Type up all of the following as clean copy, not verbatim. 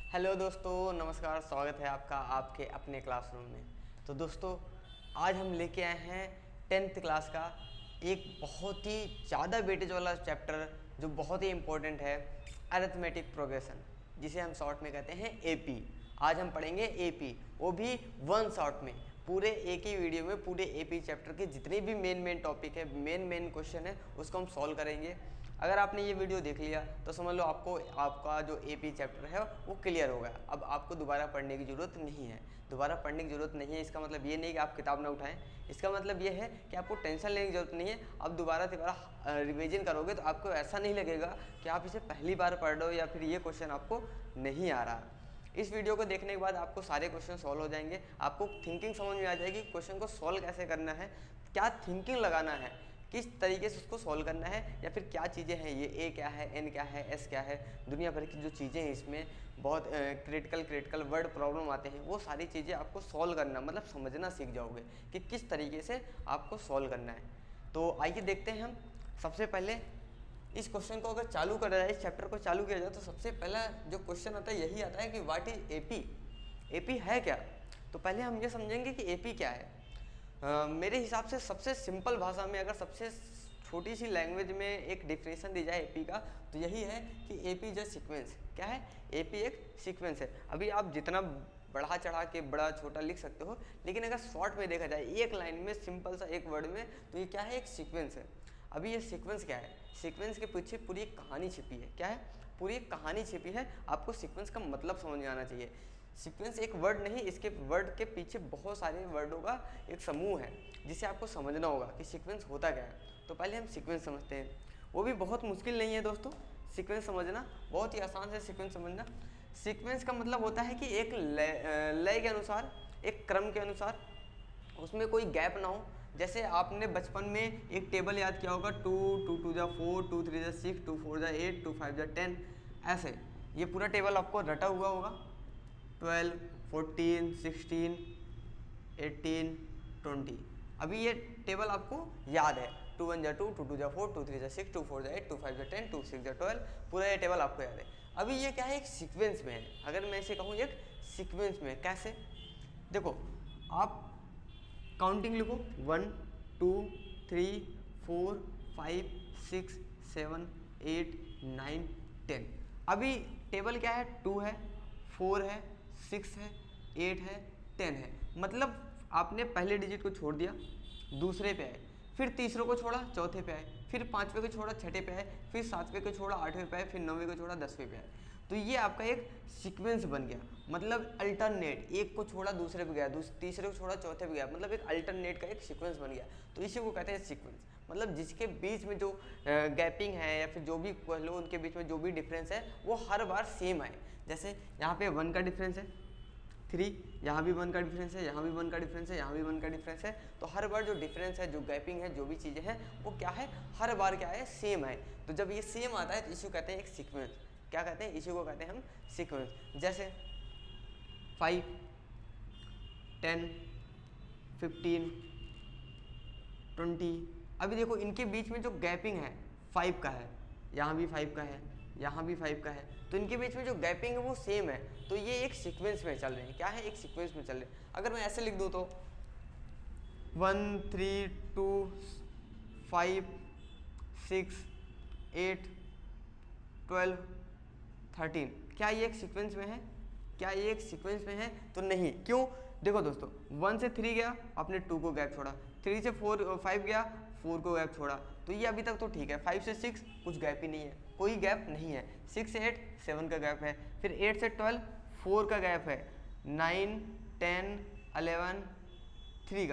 Hello दोस्तों, नमस्कार। स्वागत है आपका आपके अपने क्लासरूम में। तो दोस्तों, आज हम लेके आए हैं 10th क्लास का एक बहुत ही ज़्यादा वेटेज वाला चैप्टर जो बहुत ही इम्पोर्टेंट है, अरिथमेटिक प्रोग्रेशन, जिसे हम शॉर्ट में कहते हैं एपी। आज हम पढ़ेंगे एपी, वो भी वन शॉट में, पूरे एक ही वीडियो में पूरे एपी चैप्टर के जितने भी मेन टॉपिक है, मेन क्वेश्चन है, उसको हम सॉल्व करेंगे। अगर आपने ये वीडियो देख लिया तो समझ लो आपका जो एपी चैप्टर है वो क्लियर हो गया। अब आपको दोबारा पढ़ने की ज़रूरत नहीं है। दोबारा पढ़ने की ज़रूरत नहीं है, इसका मतलब ये नहीं कि आप किताब ना उठाएं। इसका मतलब ये है कि आपको टेंशन लेने की ज़रूरत नहीं है। अब दोबारा रिवीजन करोगे तो आपको ऐसा नहीं लगेगा कि आप इसे पहली बार पढ़ रहे हो या फिर ये क्वेश्चन आपको नहीं आ रहा। इस वीडियो को देखने के बाद आपको सारे क्वेश्चन सॉल्व हो जाएंगे। आपको थिंकिंग समझ में आ जाएगी, क्वेश्चन को सॉल्व कैसे करना है, क्या थिंकिंग लगाना है, किस तरीके से उसको सॉल्व करना है, या फिर क्या चीज़ें हैं, ये ए क्या है, एन क्या है, एस क्या है, दुनिया भर की जो चीज़ें हैं इसमें बहुत क्रिटिकल वर्ड प्रॉब्लम आते हैं, वो सारी चीज़ें आपको सॉल्व करना मतलब समझना सीख जाओगे कि किस तरीके से आपको सॉल्व करना है। तो आइए देखते हैं हम। सबसे पहले इस क्वेश्चन को अगर चालू करा जाए, इस चैप्टर को चालू किया जाए, तो सबसे पहला जो क्वेश्चन आता है यही आता है कि व्हाट इज एपी। एपी है क्या? तो पहले हम ये समझेंगे कि एपी क्या है। मेरे हिसाब से सबसे सिंपल भाषा में, अगर सबसे छोटी सी लैंग्वेज में एक डिफिनेशन दी जाए एपी का, तो यही है कि एपी इज अ सीक्वेंस। क्या है? एपी एक सीक्वेंस है। अभी आप जितना बढ़ा चढ़ा के बड़ा छोटा लिख सकते हो, लेकिन अगर शॉर्ट में देखा जाए एक लाइन में, सिंपल सा एक वर्ड में, तो ये क्या है? एक सीक्वेंस है। अभी ये सीक्वेंस क्या है? सीक्वेंस के पीछे पूरी एक कहानी छिपी है। क्या है? पूरी एक कहानी छिपी है। आपको सीक्वेंस का मतलब समझ में आना चाहिए। सीक्वेंस एक वर्ड नहीं, इसके वर्ड के पीछे बहुत सारे वर्डों का एक समूह है, जिसे आपको समझना होगा कि सीक्वेंस होता क्या है। तो पहले हम सीक्वेंस समझते हैं। वो भी बहुत मुश्किल नहीं है दोस्तों, सीक्वेंस समझना बहुत ही आसान है। सीक्वेंस समझना, सीक्वेंस का मतलब होता है कि एक लय के अनुसार, एक क्रम के अनुसार, उसमें कोई गैप ना हो। जैसे आपने बचपन में एक टेबल याद किया होगा, 2 2 2 जा 4, 2 3 जा 6, 2 4 जा 8, 2 5 जा 10, ऐसे ये पूरा टेबल आपको रटा हुआ होगा। 12, 14, 16, 18, 20। अभी ये टेबल आपको याद है। 2 1 जा 2, 2 2 जा 4, 2 3 जा 6, 2 4 जा 8, 2 5 जा 10, 2 6 जा 12, पूरा ये टेबल आपको याद है। अभी ये क्या है? एक सीक्वेंस में है। अगर मैं इसे कहूँ एक सीक्वेंस में, कैसे? देखो, आप काउंटिंग लिखो, 1 2 3 4 5 6 7 8 9 10। अभी टेबल क्या है? 2 है, 4 है, 6 है, 8 है, 10 है। मतलब आपने पहले डिजिट को छोड़ दिया, दूसरे पे आए, फिर तीसरे को छोड़ा, चौथे पे आए, फिर पाँचवें को छोड़ा, छठे पे आए, फिर सातवें को छोड़ा, आठवें पे आए, फिर नौवें को छोड़ा, 10वें पे आए। तो ये आपका एक सीक्वेंस बन गया। मतलब अल्टरनेट, एक को छोड़ा दूसरे पे गया, तीसरे को छोड़ा चौथे पे गया, मतलब एक अल्टरनेट का एक सीक्वेंस बन गया। तो इसी को कहते हैं सीक्वेंस। मतलब जिसके बीच में जो गैपिंग है, या फिर जो भी कह लो, उनके बीच में जो भी डिफरेंस है वो हर बार सेम आए। जैसे यहाँ पे 1 का डिफरेंस है, 3, यहाँ भी 1 का डिफरेंस है, यहाँ भी 1 का डिफरेंस है, यहाँ भी 1 का डिफरेंस है। तो हर बार जो डिफरेंस है, जो गैपिंग है, जो भी चीज़ें हैं, वो क्या है? हर बार क्या है? सेम है। तो जब ये सेम आता है तो इसी को कहते हैं एक सीक्वेंस। क्या कहते हैं? इसी को कहते हैं हम सीक्वेंस। जैसे 5, 10, 15, 20। अभी देखो, इनके बीच में जो गैपिंग है 5 का है, यहाँ भी 5 का है, यहाँ भी 5 का है, तो इनके बीच में जो गैपिंग है वो सेम है। तो ये एक सीक्वेंस में चल रहे हैं। क्या है? एक सीक्वेंस में चल रहे हैं। अगर मैं ऐसे लिख दूँ तो 1 3 2 5 6 8 12 13, क्या ये एक सीक्वेंस में है? क्या ये एक सीक्वेंस में है? तो नहीं। क्यों? देखो दोस्तों, 1 से 3 गया, आपने 2 को गैप छोड़ा, 3 से 5 गया, 4 को गैप छोड़ा, तो ये अभी तक तो ठीक है। 5 से 6 कुछ गैप ही नहीं है, कोई गैप नहीं है। 6 से 8 7 का गैप है, फिर 8 से 12 4 का गैप है, 9 10 11 3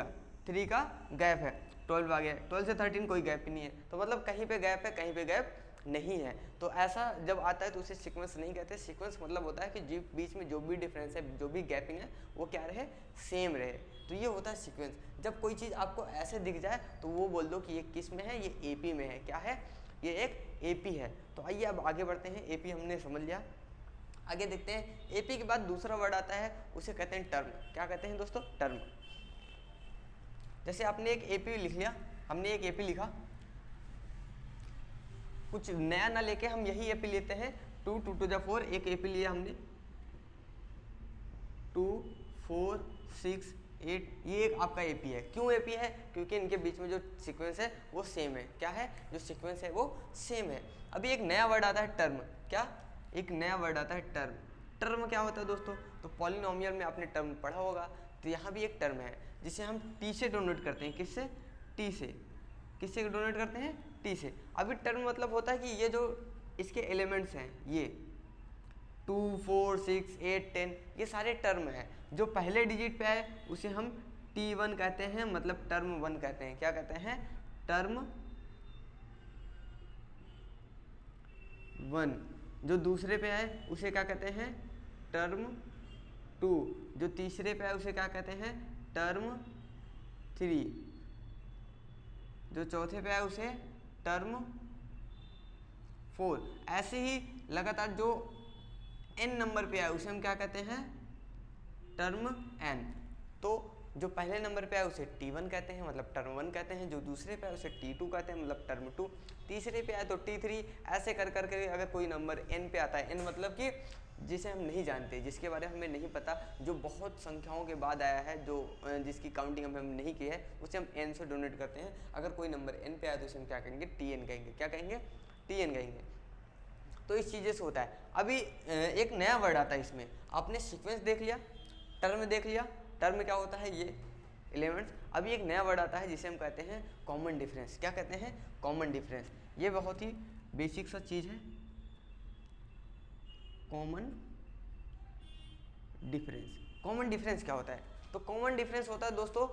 का गैप है, 12 आ गया, 12 से 13 कोई गैप ही नहीं है। तो मतलब कहीं पे गैप है, कहीं पे गैप नहीं है। तो ऐसा जब आता है तो उसे सीक्वेंस नहीं कहते। सीक्वेंस मतलब होता है कि बीच में जो भी डिफरेंस है, जो भी गैपिंग है, वो क्या रहे? सेम रहे। तो ये होता है सीक्वेंस। जब कोई चीज़ आपको ऐसे दिख जाए तो वो बोल दो कि ये किस में है? ये एपी में है। क्या है? ये एक एपी है। तो आइए अब आगे बढ़ते हैं। एपी हमने समझ लिया, आगे देखते हैं। एपी के बाद दूसरा वर्ड आता है, उसे कहते हैं टर्म। क्या कहते हैं दोस्तों? टर्म। जैसे आपने एक एपी लिख लिया, हमने एक एपी लिखा, कुछ नया ना लेके हम यही एपी लेते हैं। 2 2 2 जा 4, एक एपी लिया हमने, 2 4 6 8, ये एक आपका एपी है। क्यों एपी है? क्योंकि इनके बीच में जो सीक्वेंस है वो सेम है। क्या है? जो सीक्वेंस है वो सेम है। अभी एक नया वर्ड आता है टर्म। क्या? एक नया वर्ड आता है टर्म। टर्म क्या होता है दोस्तों? तो पॉलिनोमियल में आपने टर्म पढ़ा होगा, तो यहाँ भी एक टर्म है जिसे हम टी से डोनेट करते हैं। किससे? टी से। किससे डोनेट करते हैं? टी से। अभी टर्म मतलब होता है कि ये जो इसके एलिमेंट्स हैं, ये 2 4 6 8 10, ये सारे टर्म हैं। जो पहले डिजिट पे आए उसे हम T1 कहते हैं, मतलब टर्म 1 कहते हैं। क्या कहते हैं? टर्म 1। जो दूसरे पे आए उसे क्या कहते हैं? टर्म 2। जो तीसरे पे आए उसे क्या कहते हैं? टर्म 3। जो चौथे पे आए उसे टर्म 4। ऐसे ही लगातार जो n नंबर पे आए उसे हम क्या कहते हैं? Term n। तो जो पहले नंबर पे आए उसे T1 कहते हैं, मतलब टर्म 1 कहते हैं। जो दूसरे पे आए उसे T2 कहते हैं, मतलब टर्म 2। तीसरे पे आए तो T3। ऐसे कर करके अगर कोई नंबर n पे आता है, n मतलब कि जिसे हम नहीं जानते, जिसके बारे में हमें नहीं पता, जो बहुत संख्याओं के बाद आया है, जो जिसकी काउंटिंग हम नहीं की है, उसे हम n से डोनेट करते हैं। अगर कोई नंबर n पे आया तो उसे हम क्या कहेंगे? Tn कहेंगे। क्या कहेंगे? Tn कहेंगे। तो इस चीज़ें से होता है। अभी एक नया वर्ड आता है इसमें। आपने सीक्वेंस देख लिया, टर्म देख लिया। टर्म क्या होता है? ये एलिमेंट्स। अभी एक नया वर्ड आता है जिसे हम कहते हैं कॉमन डिफरेंस। क्या कहते हैं? Common difference. ये बहुत ही बेसिक सा चीज़ है, कॉमन डिफरेंस। कॉमन डिफरेंस क्या होता है? तो कॉमन डिफरेंस होता है दोस्तों,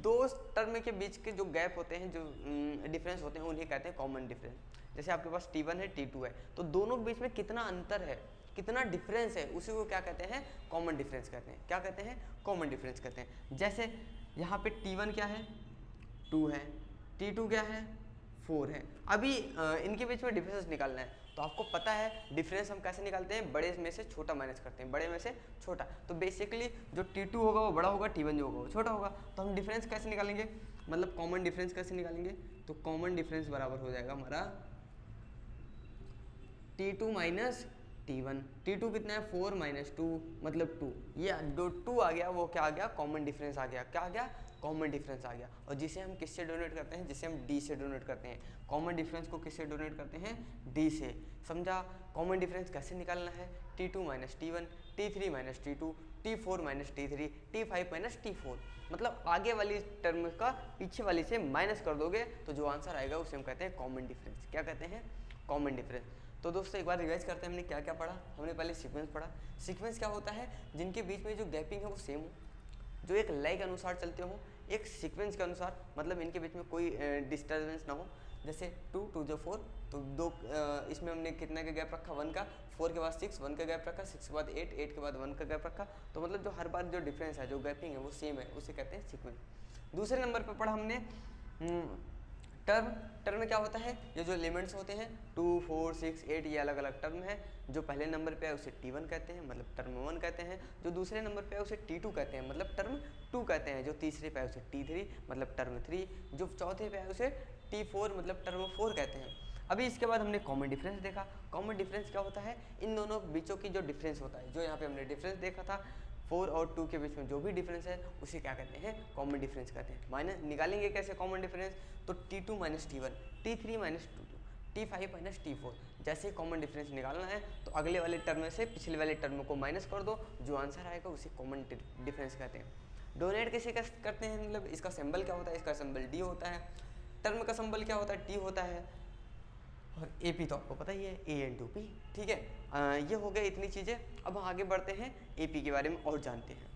दो टर्म के बीच के जो गैप होते हैं, जो डिफरेंस होते हैं, उन्हें कहते हैं कॉमन डिफरेंस। जैसे आपके पास T1 है, T2 है, तो दोनों के बीच में कितना अंतर है, कितना डिफरेंस है, उसी को क्या कहते हैं? कॉमन डिफरेंस कहते हैं। क्या कहते हैं? कॉमन डिफरेंस कहते हैं। जैसे यहाँ पे T1 क्या है? 2 है। T2 क्या है? 4 है। अभी इनके बीच में डिफरेंस निकालना है, तो आपको पता है डिफरेंस हम कैसे निकालते हैं? बड़े में से छोटा माइनस करते हैं, बड़े में से छोटा। तो बेसिकली जो T2 होगा वो बड़ा होगा, T1 जो होगा वो छोटा होगा। तो हम डिफरेंस कैसे निकालेंगे, मतलब कॉमन डिफरेंस कैसे निकालेंगे? तो कॉमन डिफरेंस बराबर हो जाएगा हमारा T2 माइनस T1। T2 कितना है? 4 माइनस 2 मतलब 2। ये जो 2 आ गया वो क्या आ गया? कॉमन डिफरेंस आ गया। क्या आ गया? कॉमन डिफरेंस आ गया। और जिसे हम किससे डोनेट करते हैं? जिसे हम D से डोनेट करते हैं। कॉमन डिफरेंस को किससे डोनेट करते हैं? D से। समझा? कॉमन डिफरेंस कैसे निकालना है? T2 minus T1, T3 minus T2, T4 minus T3, T5 minus T4। मतलब आगे वाली टर्म का पीछे वाली से माइनस कर दोगे तो जो आंसर आएगा उसे हम कहते हैं कॉमन डिफरेंस। क्या कहते हैं? Common difference. तो दोस्तों एक बार रिवाइज करते हैं, हमने क्या क्या पढ़ा। हमने पहले सीक्वेंस पढ़ा। सीक्वेंस क्या होता है? जिनके बीच में जो गैपिंग है वो सेम हो, जो एक लय के अनुसार चलते हो, एक सीक्वेंस के अनुसार, मतलब इनके बीच में कोई डिस्टर्बेंस ना हो। जैसे 2 2 जो 4, तो दो इसमें हमने कितना का गैप रखा? 1 का। 4 के बाद 6, 1 का गैप रखा। 6 के बाद 8, 8 के बाद 1 का गैप रखा। तो मतलब जो हर बार जो डिफरेंस है, जो गैपिंग है वो सेम है, उसे कहते हैं सीक्वेंस। दूसरे नंबर पर पढ़ा हमने टर्म। टर्म में क्या होता है? ये जो एलिमेंट्स होते हैं 2 4 6 8, ये अलग अलग टर्म है। जो पहले नंबर पे है उसे T1 कहते हैं, मतलब टर्म 1 कहते हैं। जो दूसरे नंबर पे है उसे T2 कहते हैं, मतलब टर्म 2 कहते हैं। जो तीसरे पे है उसे T3, मतलब टर्म 3। जो चौथे पे है उसे T4, मतलब टर्म 4 कहते हैं। अभी इसके बाद हमने कॉमन डिफरेंस देखा। कॉमन डिफरेंस क्या होता है? इन दोनों बीचों की जो डिफरेंस होता है, जो यहाँ पे हमने डिफरेंस देखा था 4 और 2 के बीच में जो भी डिफरेंस है उसे क्या कहते हैं? कॉमन डिफरेंस कहते हैं। माइनस निकालेंगे कैसे कॉमन डिफरेंस? तो T2 minus T1, T3 minus T2, T5 minus T4। जैसे कॉमन डिफरेंस निकालना है तो अगले वाले टर्म से पिछले वाले टर्म को माइनस कर दो, जो आंसर आएगा उसे कॉमन डिफरेंस कहते हैं। डोनेट कैसे करते हैं? मतलब इसका सिंबल क्या होता है? इसका सिंबल D होता है। टर्म का सिंबल क्या होता है? T होता है। और AP तो आपको पता ही है, A×P। ठीक है, ये हो गए इतनी चीज़ें। अब आगे बढ़ते हैं, AP के बारे में और जानते हैं।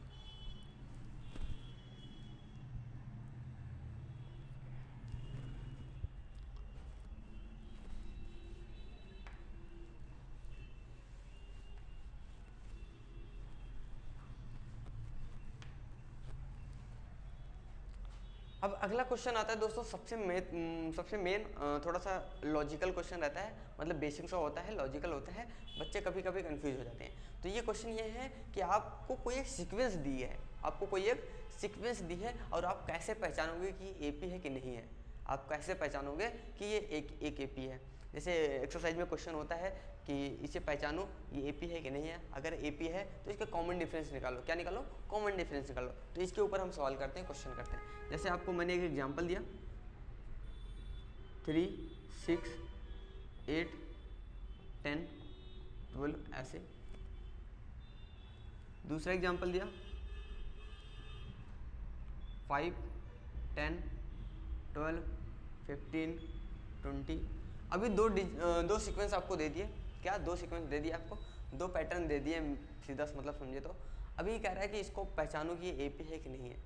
अब अगला क्वेश्चन आता है दोस्तों, सबसे मेन थोड़ा सा लॉजिकल क्वेश्चन रहता है, मतलब बेसिक सा होता है, लॉजिकल होता है। बच्चे कभी कभी कंफ्यूज हो जाते हैं। तो ये क्वेश्चन ये है कि आपको कोई एक सीक्वेंस दी है, आपको कोई एक सीक्वेंस दी है और आप कैसे पहचानोगे कि AP है कि नहीं है? आप कैसे पहचानोगे कि ये एक AP है? जैसे एक्सरसाइज में क्वेश्चन होता है कि इसे पहचानो ये AP है कि नहीं है। अगर AP है तो इसका कॉमन डिफरेंस निकालो। क्या निकालो? कॉमन डिफरेंस निकालो। तो इसके ऊपर हम सवाल करते हैं, क्वेश्चन करते हैं। जैसे आपको मैंने एक एग्जांपल दिया 3, 6, 8, 10, 12 ऐसे। दूसरा एग्जांपल दिया 5, 10, 12, 15, 20। अभी दो सीक्वेंस आपको दे दिए। क्या? 2 सीक्वेंस दे दिए आपको, 2 पैटर्न दे दिए, सीधा मतलब समझे तो। अभी कह रहा है कि इसको पहचानो कि ये AP है कि नहीं है।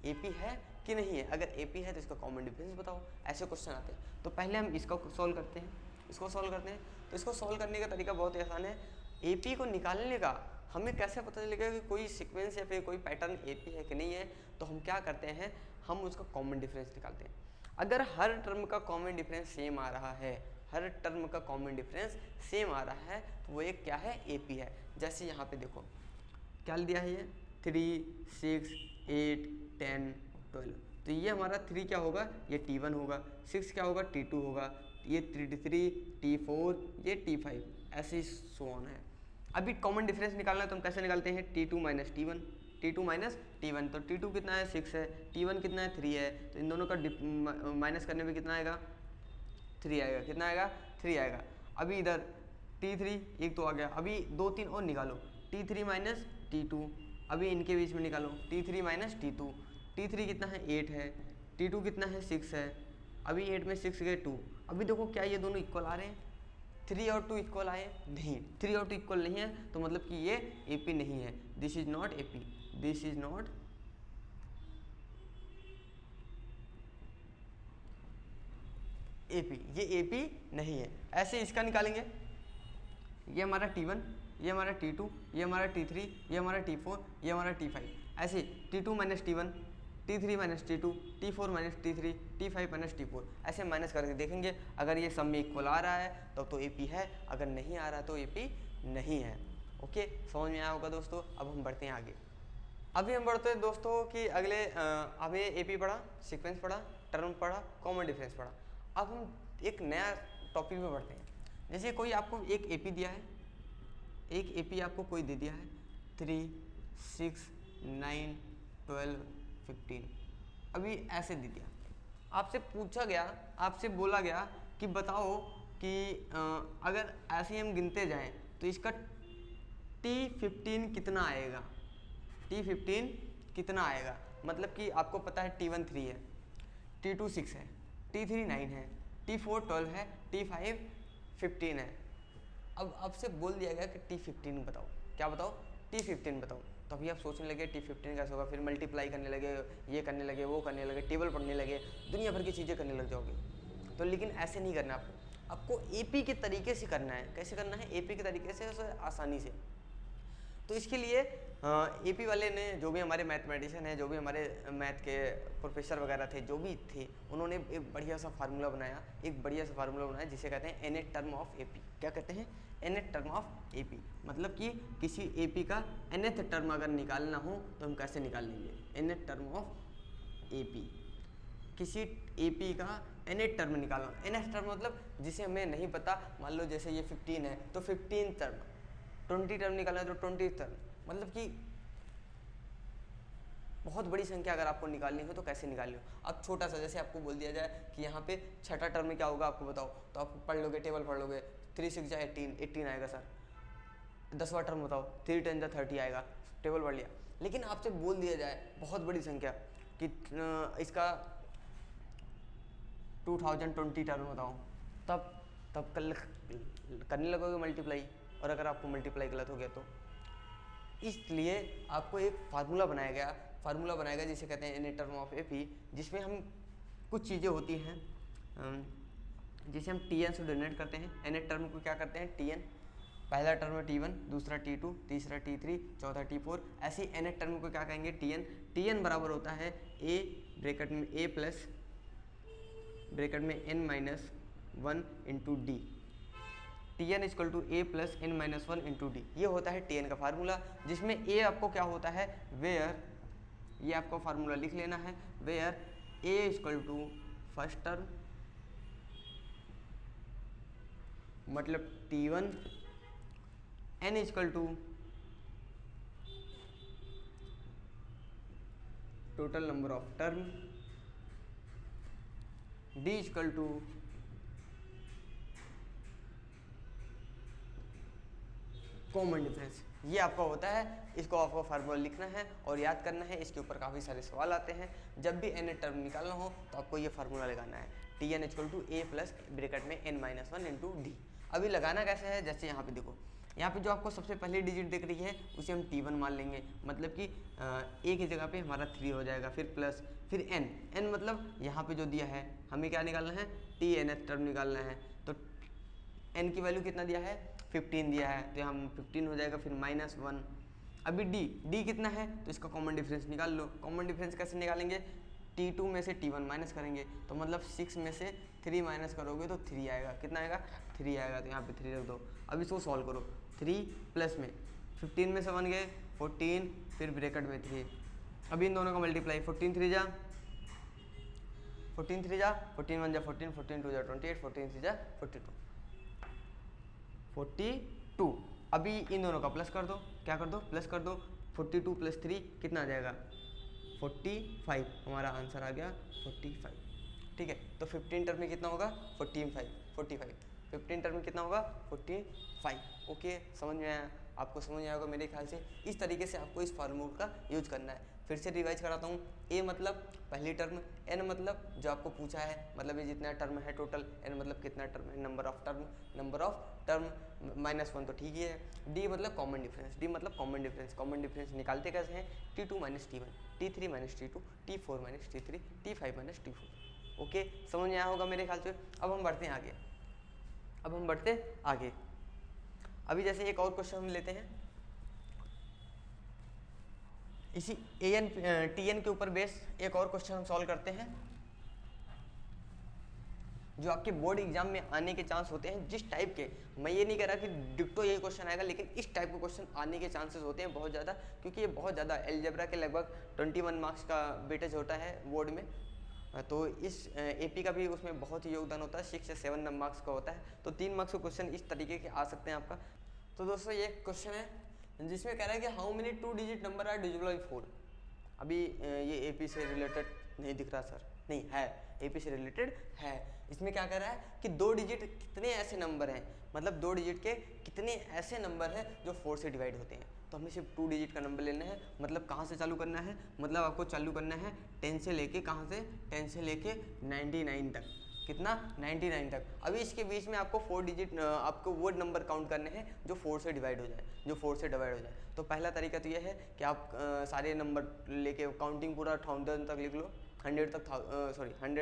AP है कि नहीं है? अगर AP है तो इसका कॉमन डिफरेंस बताओ। ऐसे क्वेश्चन आते हैं। तो पहले हम इसको सॉल्व करते हैं, इसको सॉल्व करते हैं। तो इसको सॉल्व करने का तरीका बहुत ही आसान है। AP को निकालने का हमें कैसे पता चलेगा कि कोई सीक्वेंस या फिर कोई पैटर्न AP है कि नहीं है? तो हम क्या करते हैं, हम उसका कॉमन डिफरेंस निकालते हैं। अगर हर टर्म का कॉमन डिफरेंस सेम आ रहा है, हर टर्म का कॉमन डिफरेंस सेम आ रहा है, तो वो एक क्या है? AP है। जैसे यहाँ पे देखो क्या दिया है, ये 3, 6, 8, 10, 12। तो ये हमारा 3 क्या होगा? ये T1 होगा। 6 क्या होगा? T2 होगा। ये T3, T4, ये T5, ऐसे सो ऑन है। अभी कॉमन डिफरेंस निकालना है तो हम कैसे निकालते हैं? T2 minus T1, T2 minus T1। तो T2 कितना है? 6 है। T1 कितना है? 3 है। तो इन दोनों का माइनस करने में कितना आएगा? 3 आएगा। कितना आएगा? 3 आएगा। अभी इधर T3 एक तो आ गया। अभी 2, 3 और निकालो, T3 माइनस T2। अभी इनके बीच में निकालो T3 माइनस T2। T3 कितना है? 8 है। T2 कितना है? 6 है। अभी 8 में 6 गए 2। अभी देखो क्या ये दोनों इक्वल आ रहे हैं? 3 और 2 इक्वल आए? नहीं, 3 और 2 इक्वल नहीं है, तो मतलब कि ये AP नहीं है। This is not AP, this is not AP, ये AP नहीं है। ऐसे इसका निकालेंगे, ये हमारा T1, ये हमारा T2, ये हमारा T3, ये हमारा T4, ये हमारा T5। ऐसे T2 minus T1, T3 minus T2, T4 minus T3, T5 minus T4, ऐसे माइनस करके देखेंगे। अगर ये सब में इक्वल आ रहा है तब तो AP है, अगर नहीं आ रहा तो AP नहीं है। ओके, समझ में आया होगा दोस्तों। अब हम बढ़ते हैं आगे। अभी हम बढ़ते हैं दोस्तों कि अगले हमें AP पढ़ा, सीक्वेंस पढ़ा, टर्म पढ़ा, कॉमन डिफरेंस पढ़ा। अब हम एक नया टॉपिक में बढ़ते हैं। जैसे कोई आपको एक AP दिया है, एक AP आपको कोई दे दिया है 3, 6, 9, 12, 15। अभी ऐसे दे दिया, आपसे पूछा गया, आपसे बोला गया कि बताओ कि अगर ऐसे ही हम गिनते जाएं तो इसका T15 कितना आएगा? T15 कितना आएगा? मतलब कि आपको पता है T1 3 है, T2 6 है, T3 9 है, T4 12 है, T5 15 है। अब आपसे बोल दिया गया कि T15 बताओ। क्या बताओ? T15 बताओ। तो अभी आप सोचने लगे T15 कैसे होगा, फिर मल्टीप्लाई करने लगे, ये करने लगे, वो करने लगे, टेबल पढ़ने लगे, दुनिया भर की चीज़ें करने लग जाओगे। तो लेकिन ऐसे नहीं करना आपको AP के तरीके से करना है। कैसे करना है? AP के तरीके से, आसानी से। तो इसके लिए AP वाले ने, जो भी हमारे मैथमेटिशियन हैं, जो भी हमारे मैथ के प्रोफेसर वगैरह थे, जो भी थे, उन्होंने एक बढ़िया सा फार्मूला बनाया, जिसे कहते हैं nth टर्म ऑफ AP। क्या कहते हैं? nth term of AP। मतलब कि किसी AP का nth टर्म अगर निकालना हो तो हम कैसे निकाल लेंगे? nth term of AP। किसी AP का nth टर्म निकालना, nth टर्म मतलब जिसे हमें नहीं पता। मान लो जैसे ये 15 है तो 15 टर्म, 20 टर्म निकालना है तो 20 टर्म। मतलब कि बहुत बड़ी संख्या अगर आपको निकालनी हो तो कैसे निकालनी हो। अब छोटा सा, जैसे आपको बोल दिया जाए कि यहाँ पे छठा टर्म में क्या होगा आपको बताओ, तो आप पढ़ लोगे, टेबल पढ़ लोगे, 3 6 जा 18, 18 आएगा सर। 10वां टर्म बताओ, 3 10 जा 30 आएगा, टेबल पढ़ लिया। लेकिन आपसे बोल दिया जाए बहुत बड़ी संख्या कि इसका 2020 टर्म बताओ, तब कल करने लगोगे मल्टीप्लाई, और अगर आपको मल्टीप्लाई गलत हो गया तो। इसलिए आपको एक फार्मूला बनाया गया जिसे कहते हैं nth टर्म ऑफ AP, जिसमें हम कुछ चीज़ें होती हैं जिसे हम Tn से डोनेट करते हैं। nth टर्म को क्या करते हैं? Tn, पहला टर्म है T1, दूसरा T2, तीसरा T3, चौथा T4। ऐसे ही nth टर्म को क्या कहेंगे? Tn बराबर होता है A ब्रैकेट में A प्लस ब्रैकेट में n minus 1 into D. Tn equal to A plus n minus 1 into D. ये होता है Tn का फार्मूला, जिसमें A आपको क्या होता है? वेयर, ये आपको फार्मूला लिख लेना है, where A equal to first term, मतलब T1 n equal to total number of term, d equal to common difference. ये आपका होता है, इसको आपको फार्मूला लिखना है और याद करना है। इसके ऊपर काफ़ी सारे सवाल आते हैं। जब भी n टर्म निकालना हो तो आपको ये फार्मूला लगाना है, T N equal to A plus bracket में n minus one into D. अभी लगाना कैसे है, जैसे यहाँ पे देखो, यहाँ पे जो आपको सबसे पहले डिजिट दिख रही है उसे हम t1 मान लेंगे, मतलब कि a की जगह पे हमारा 3 हो जाएगा, फिर प्लस, फिर n मतलब यहाँ पे जो दिया है हमें क्या निकालना है, टी एन टर्म निकालना है। तो n की वैल्यू कितना दिया है, 15 दिया है, तो हम 15 हो जाएगा, फिर -1। अभी d कितना है, तो इसका कॉमन डिफरेंस निकाल लो। कॉमन डिफरेंस कैसे निकालेंगे, t2 में से t1 माइनस करेंगे, तो मतलब 6 में से 3 माइनस करोगे तो 3 आएगा। कितना आएगा, 3 आएगा, तो यहाँ पे 3 रख दो। अब इसको सॉल्व करो, 3 प्लस में 15 में से 1 गए 14, फिर ब्रैकेट में 3। अभी इन दोनों का मल्टीप्लाई, 14 3 जा 14 3 जा 14 1 जा 14, 14 2 जा 28, 14 3 जा 42। अभी इन दोनों का प्लस कर दो, क्या कर दो, प्लस कर दो। 42 प्लस 3 कितना आ जाएगा, 45। हमारा आंसर आ गया 45। ठीक है, तो 15 टर्म में कितना होगा, 45। 15 टर्म में कितना होगा, 45। ओके, समझ में आया, आपको समझ में आएगा मेरे ख्याल से। इस तरीके से आपको इस फार्मूला का यूज करना है। फिर से रिवाइज कराता हूँ, ए मतलब पहली टर्म, एन मतलब जो आपको पूछा है, मतलब ये जितना टर्म है टोटल, एन मतलब कितना टर्म है, नंबर ऑफ टर्म -1 तो ठीक ही है। डी मतलब कॉमन डिफरेंस, डी मतलब कॉमन डिफरेंस। कॉमन डिफरेंस निकालते कैसे हैं, T2 minus T1, T3 minus T2, T4 minus T3, T5 minus T4। Okay, समझ में आया होगा मेरे ख्याल से। अब हम बढ़ते हैं आगे। अभी जैसे एक और क्वेश्चन हम लेते हैं, इसी TN के ऊपर बेस एक और क्वेश्चन हम सॉल्व करते हैं, जो आपके बोर्ड एग्जाम में आने के चांस होते हैं। जिस टाइप के, मैं ये नहीं कह रहा कि डिक्टो यही क्वेश्चन आएगा, लेकिन इस टाइप के क्वेश्चन आने के चांसेस होते हैं बहुत ज़्यादा, क्योंकि ये बहुत ज़्यादा अलजेब्रा के लगभग 21 मार्क्स का वेटेज होता है बोर्ड में। तो इस AP का भी उसमें बहुत ही योगदान होता है, 6 से 7 मार्क्स का होता है। तो 3 मार्क्स के क्वेश्चन इस तरीके के आ सकते हैं आपका। तो दोस्तों ये क्वेश्चन है जिसमें कह रहा है कि how many 2 digit number are divisible by 4। अभी ये AP से रिलेटेड नहीं दिख रहा सर, नहीं है, AP से रिलेटेड है। इसमें क्या कह रहा है कि 2 डिजिट कितने ऐसे नंबर हैं, मतलब 2 डिजिट के कितने ऐसे नंबर हैं जो 4 से डिवाइड होते हैं। तो हमें सिर्फ 2 डिजिट का नंबर लेना है। मतलब कहाँ से चालू करना है, मतलब आपको चालू करना है 10 से लेके, कहाँ से, 10 से लेके 99 तक। कितना, 99 तक। अभी इसके बीच में आपको 4 डिजिट, आपको वो नंबर काउंट करने हैं जो 4 से डिवाइड हो जाए, तो पहला तरीका तो ये है कि आप सारे नंबर लेके काउंटिंग पूरा 1000 तक लिख लो, 100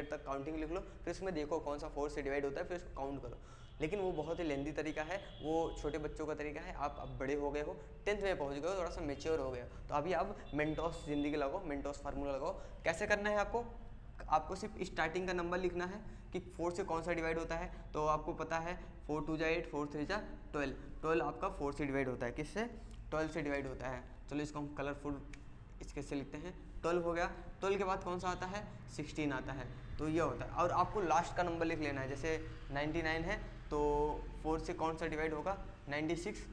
तक काउंटिंग लिख लो, फिर उसमें देखो कौन सा 4 से डिवाइड होता है, फिर उसको काउंट करो। लेकिन वो बहुत ही लेंदी तरीका है, वो छोटे बच्चों का तरीका है। आप अब बड़े हो गए हो, 10th में पहुंच गए हो, थोड़ा सा मेच्योर हो गए हो, तो अभी आप मेंटोस जिंदगी लगाओ, मेंटोस फार्मूला लगाओ। कैसे करना है आपको सिर्फ स्टार्टिंग का नंबर लिखना है कि 4 से कौन सा डिवाइड होता है। तो आपको पता है 4 2 जा 8, 4 3 जा 12, 12 आपका 4 से डिवाइड होता है, किससे, 12 से डिवाइड होता है। चलो इसको हम कलरफुल इसके से लिखते हैं, 12 हो गया। 12 के बाद कौन सा आता है, 16 आता है, तो ये होता है। और आपको लास्ट का नंबर लिख लेना है, जैसे 99 है तो 4 से कौन सा डिवाइड होगा, 96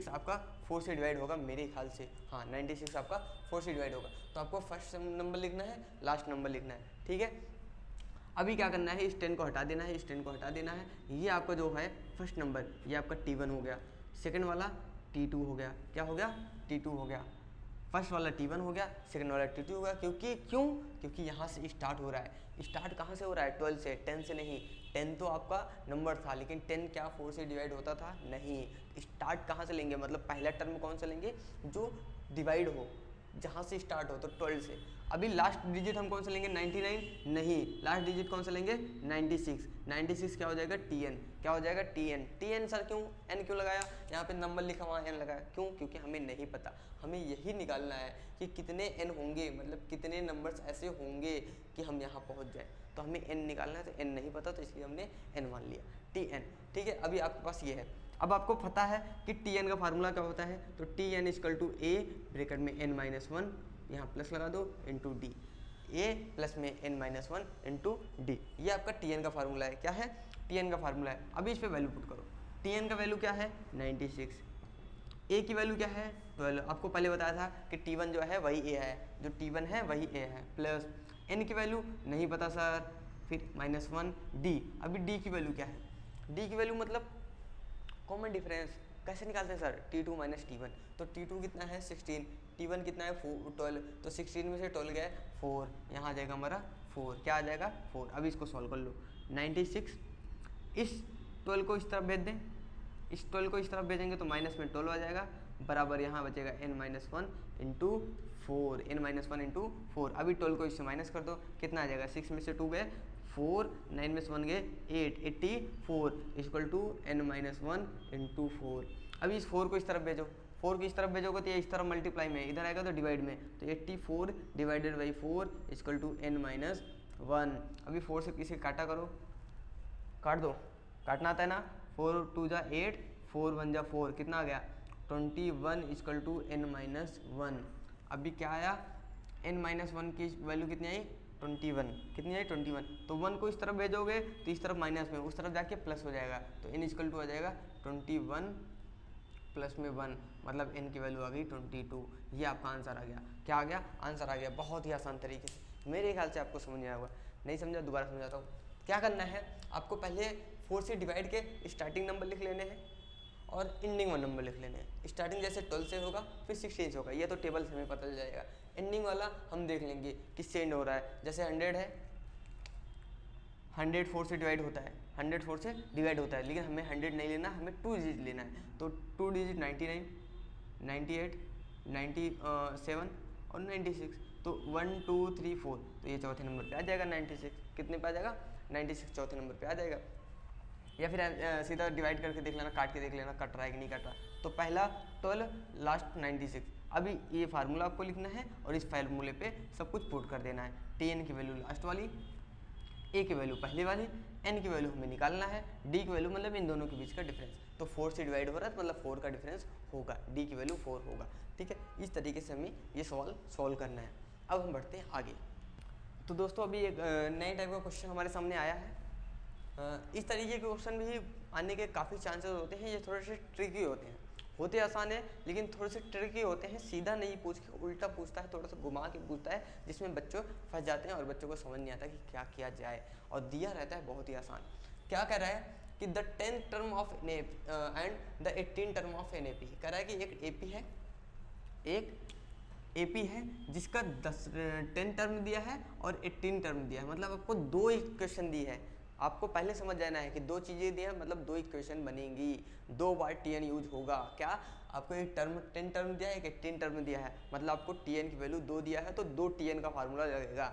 आपका 4 से डिवाइड होगा मेरे ख्याल से, हाँ 96 आपका 4 से डिवाइड होगा। तो आपको फर्स्ट नंबर लिखना है, लास्ट नंबर लिखना है, ठीक है। अभी क्या करना है, इस 10 को हटा देना है, इस 10 को हटा देना है। ये आपका जो है फर्स्ट नंबर, ये आपका T1 हो गया, सेकंड वाला T2 हो गया, क्या हो गया, T2 हो गया। फर्स्ट वाला T1 हो गया, सेकंड वाला T2 हो गया। क्योंकि यहाँ से स्टार्ट हो रहा है। स्टार्ट कहाँ से हो रहा है, 12 से, 10 से नहीं। 10 तो आपका नंबर था, लेकिन 10 क्या 4 से डिवाइड होता था, नहीं। स्टार्ट कहाँ से लेंगे, मतलब पहला टर्म कौन सा लेंगे, जो डिवाइड हो, जहाँ से स्टार्ट हो, तो 12 से। अभी लास्ट डिजिट हम कौन सा लेंगे, 99 नहीं, लास्ट डिजिट कौन सा लेंगे, 96 क्या हो जाएगा, TN, क्या हो जाएगा, TN सर क्यों, N क्यों लगाया, यहाँ पे नंबर लिखा वहाँ N लगाया, क्यों, क्योंकि हमें नहीं पता। हमें यही निकालना है कि कितने N होंगे, मतलब कितने नंबर्स ऐसे होंगे कि हम यहाँ पहुँच जाए। तो हमें N निकालना है, तो N नहीं पता, तो इसलिए हमने N मान लिया, TN, ठीक है। अभी आपके पास ये है। अब आपको पता है कि TN का फार्मूला क्या होता है, तो TN equal to A bracket में n-1, यहाँ प्लस लगा दो, इंटू डी, A प्लस में n-1 इंटू डी। ये आपका TN का फार्मूला है। क्या है, TN का फार्मूला है। अभी इस पर वैल्यू पुट करो, Tn का वैल्यू क्या है 96, A की वैल्यू क्या है 12, आपको पहले बताया था कि T1 जो है वही A है, जो T1 है वही A है, प्लस N की वैल्यू नहीं पता सर, फिर -1 D। अभी D की वैल्यू क्या है, D की वैल्यू मतलब कॉमन डिफरेंस कैसे निकालते हैं सर, T2 माइनस T1, तो T2 कितना है 16, T1 कितना है 12, तो 16 में से 12 गया 4, यहाँ आ जाएगा हमारा 4, क्या आ जाएगा 4। अभी इसको सॉल्व कर लो, 96 इस 12 को इस तरफ भेज दें, इस 12 को इस तरफ भेजेंगे तो माइनस में 12 आ जाएगा, बराबर यहाँ बचेगा n-1 इंटू 4, n-1 इंटू 4। अभी 12 को इससे माइनस कर दो, कितना आ जाएगा 6 में से 2 गए 4, 9 में से 1 गए 8, 84 इक्वल टू n-1 इंटू 4। अभी इस 4 को इस तरफ भेजो, 4 को इस तरफ भेजोगे तो ये इस तरफ मल्टीप्लाई में, इधर आएगा तो डिवाइड में, तो 84 divided by 4 equal to n-1। अभी 4 से किसी काटा करो, काट दो, काटना आता है ना, 4 2 जा 8, 4 1 जा 4, कितना आ गया 21 इक्वल टू n-1। अभी क्या आया n-1 की वैल्यू कितनी आई 21, कितनी आई 21, तो 1 को इस तरफ भेजोगे तो इस तरफ माइनस में, उस तरफ जाके प्लस हो जाएगा, तो n इक्वल टू आ जाएगा 21 प्लस में 1, मतलब n की वैल्यू आ गई 22। ये आपका आंसर आ गया, क्या आ गया आंसर आ गया, बहुत ही आसान तरीके से। मेरे ख्याल से आपको समझ में आया होगा, नहीं समझा दोबारा समझाता हूँ। क्या करना है आपको, पहले 4 से डिवाइड के स्टार्टिंग नंबर लिख लेने हैं और एंडिंग वाला नंबर लिख लेने हैं। स्टार्टिंग जैसे 12 से होगा फिर 16 से होगा, ये तो टेबल से हमें पता चल जाएगा। एंडिंग वाला हम देख लेंगे किससे एंड हो रहा है, जैसे 100 है, 100 4 से डिवाइड होता है, 100 4 से डिवाइड होता है, लेकिन हमें 100 नहीं लेना, हमें 2 डिजिट लेना है, तो 2 डिजिट 99, 98, 97 और 96, तो 1 2 3 4, तो ये चौथे नंबर पे आ जाएगा 96, कितने पे आ जाएगा 96, चौथे नंबर पे आ जाएगा। या फिर सीधा डिवाइड करके देख लेना, काट के देख लेना कट रहा है कि नहीं कट रहा, तो पहला 12 लास्ट 96। अभी ये फार्मूला आपको लिखना है और इस फार्मूले पे सब कुछ पुट कर देना है, Tn की वैल्यू लास्ट वाली, A की वैल्यू पहली वाली, N की वैल्यू हमें निकालना है, D की वैल्यू मतलब इन दोनों के बीच का डिफरेंस, तो 4 से डिवाइड हो रहा है तो मतलब 4 का डिफरेंस होगा, D की वैल्यू 4 होगा। ठीक है, इस तरीके से हमें ये सवाल सॉल्व करना है। अब हम बढ़ते हैं आगे। तो दोस्तों अभी एक नए टाइप का क्वेश्चन हमारे सामने आया है। इस तरीके के क्वेश्चन भी आने के काफ़ी चांसेस होते हैं, ये थोड़े से ट्रिकी होते हैं, होते आसान है लेकिन थोड़े से ट्रिकी होते हैं, सीधा नहीं पूछ के उल्टा पूछता है, थोड़ा सा घुमा के पूछता है, जिसमें बच्चों फंस जाते हैं और बच्चों को समझ नहीं आता कि क्या किया जाए, और दिया रहता है बहुत ही आसान। क्या कह रहा है कि the 10th term of and the 18th term of an AP, कह रहा है कि एक AP है, एक AP है जिसका 10 टर्म दिया है और 18 टर्म दिया है, मतलब आपको दो इक्वेशन दी है। आपको पहले समझ जाना है कि दो चीज़ें दी हैं मतलब दो इक्वेशन बनेंगी, 2 बार Tn यूज होगा। क्या आपको एक टर्म 10 टर्म दिया है, एक 18 टर्म दिया है, मतलब आपको Tn की वैल्यू 2 दिया है तो 2 Tn का फार्मूला लगेगा।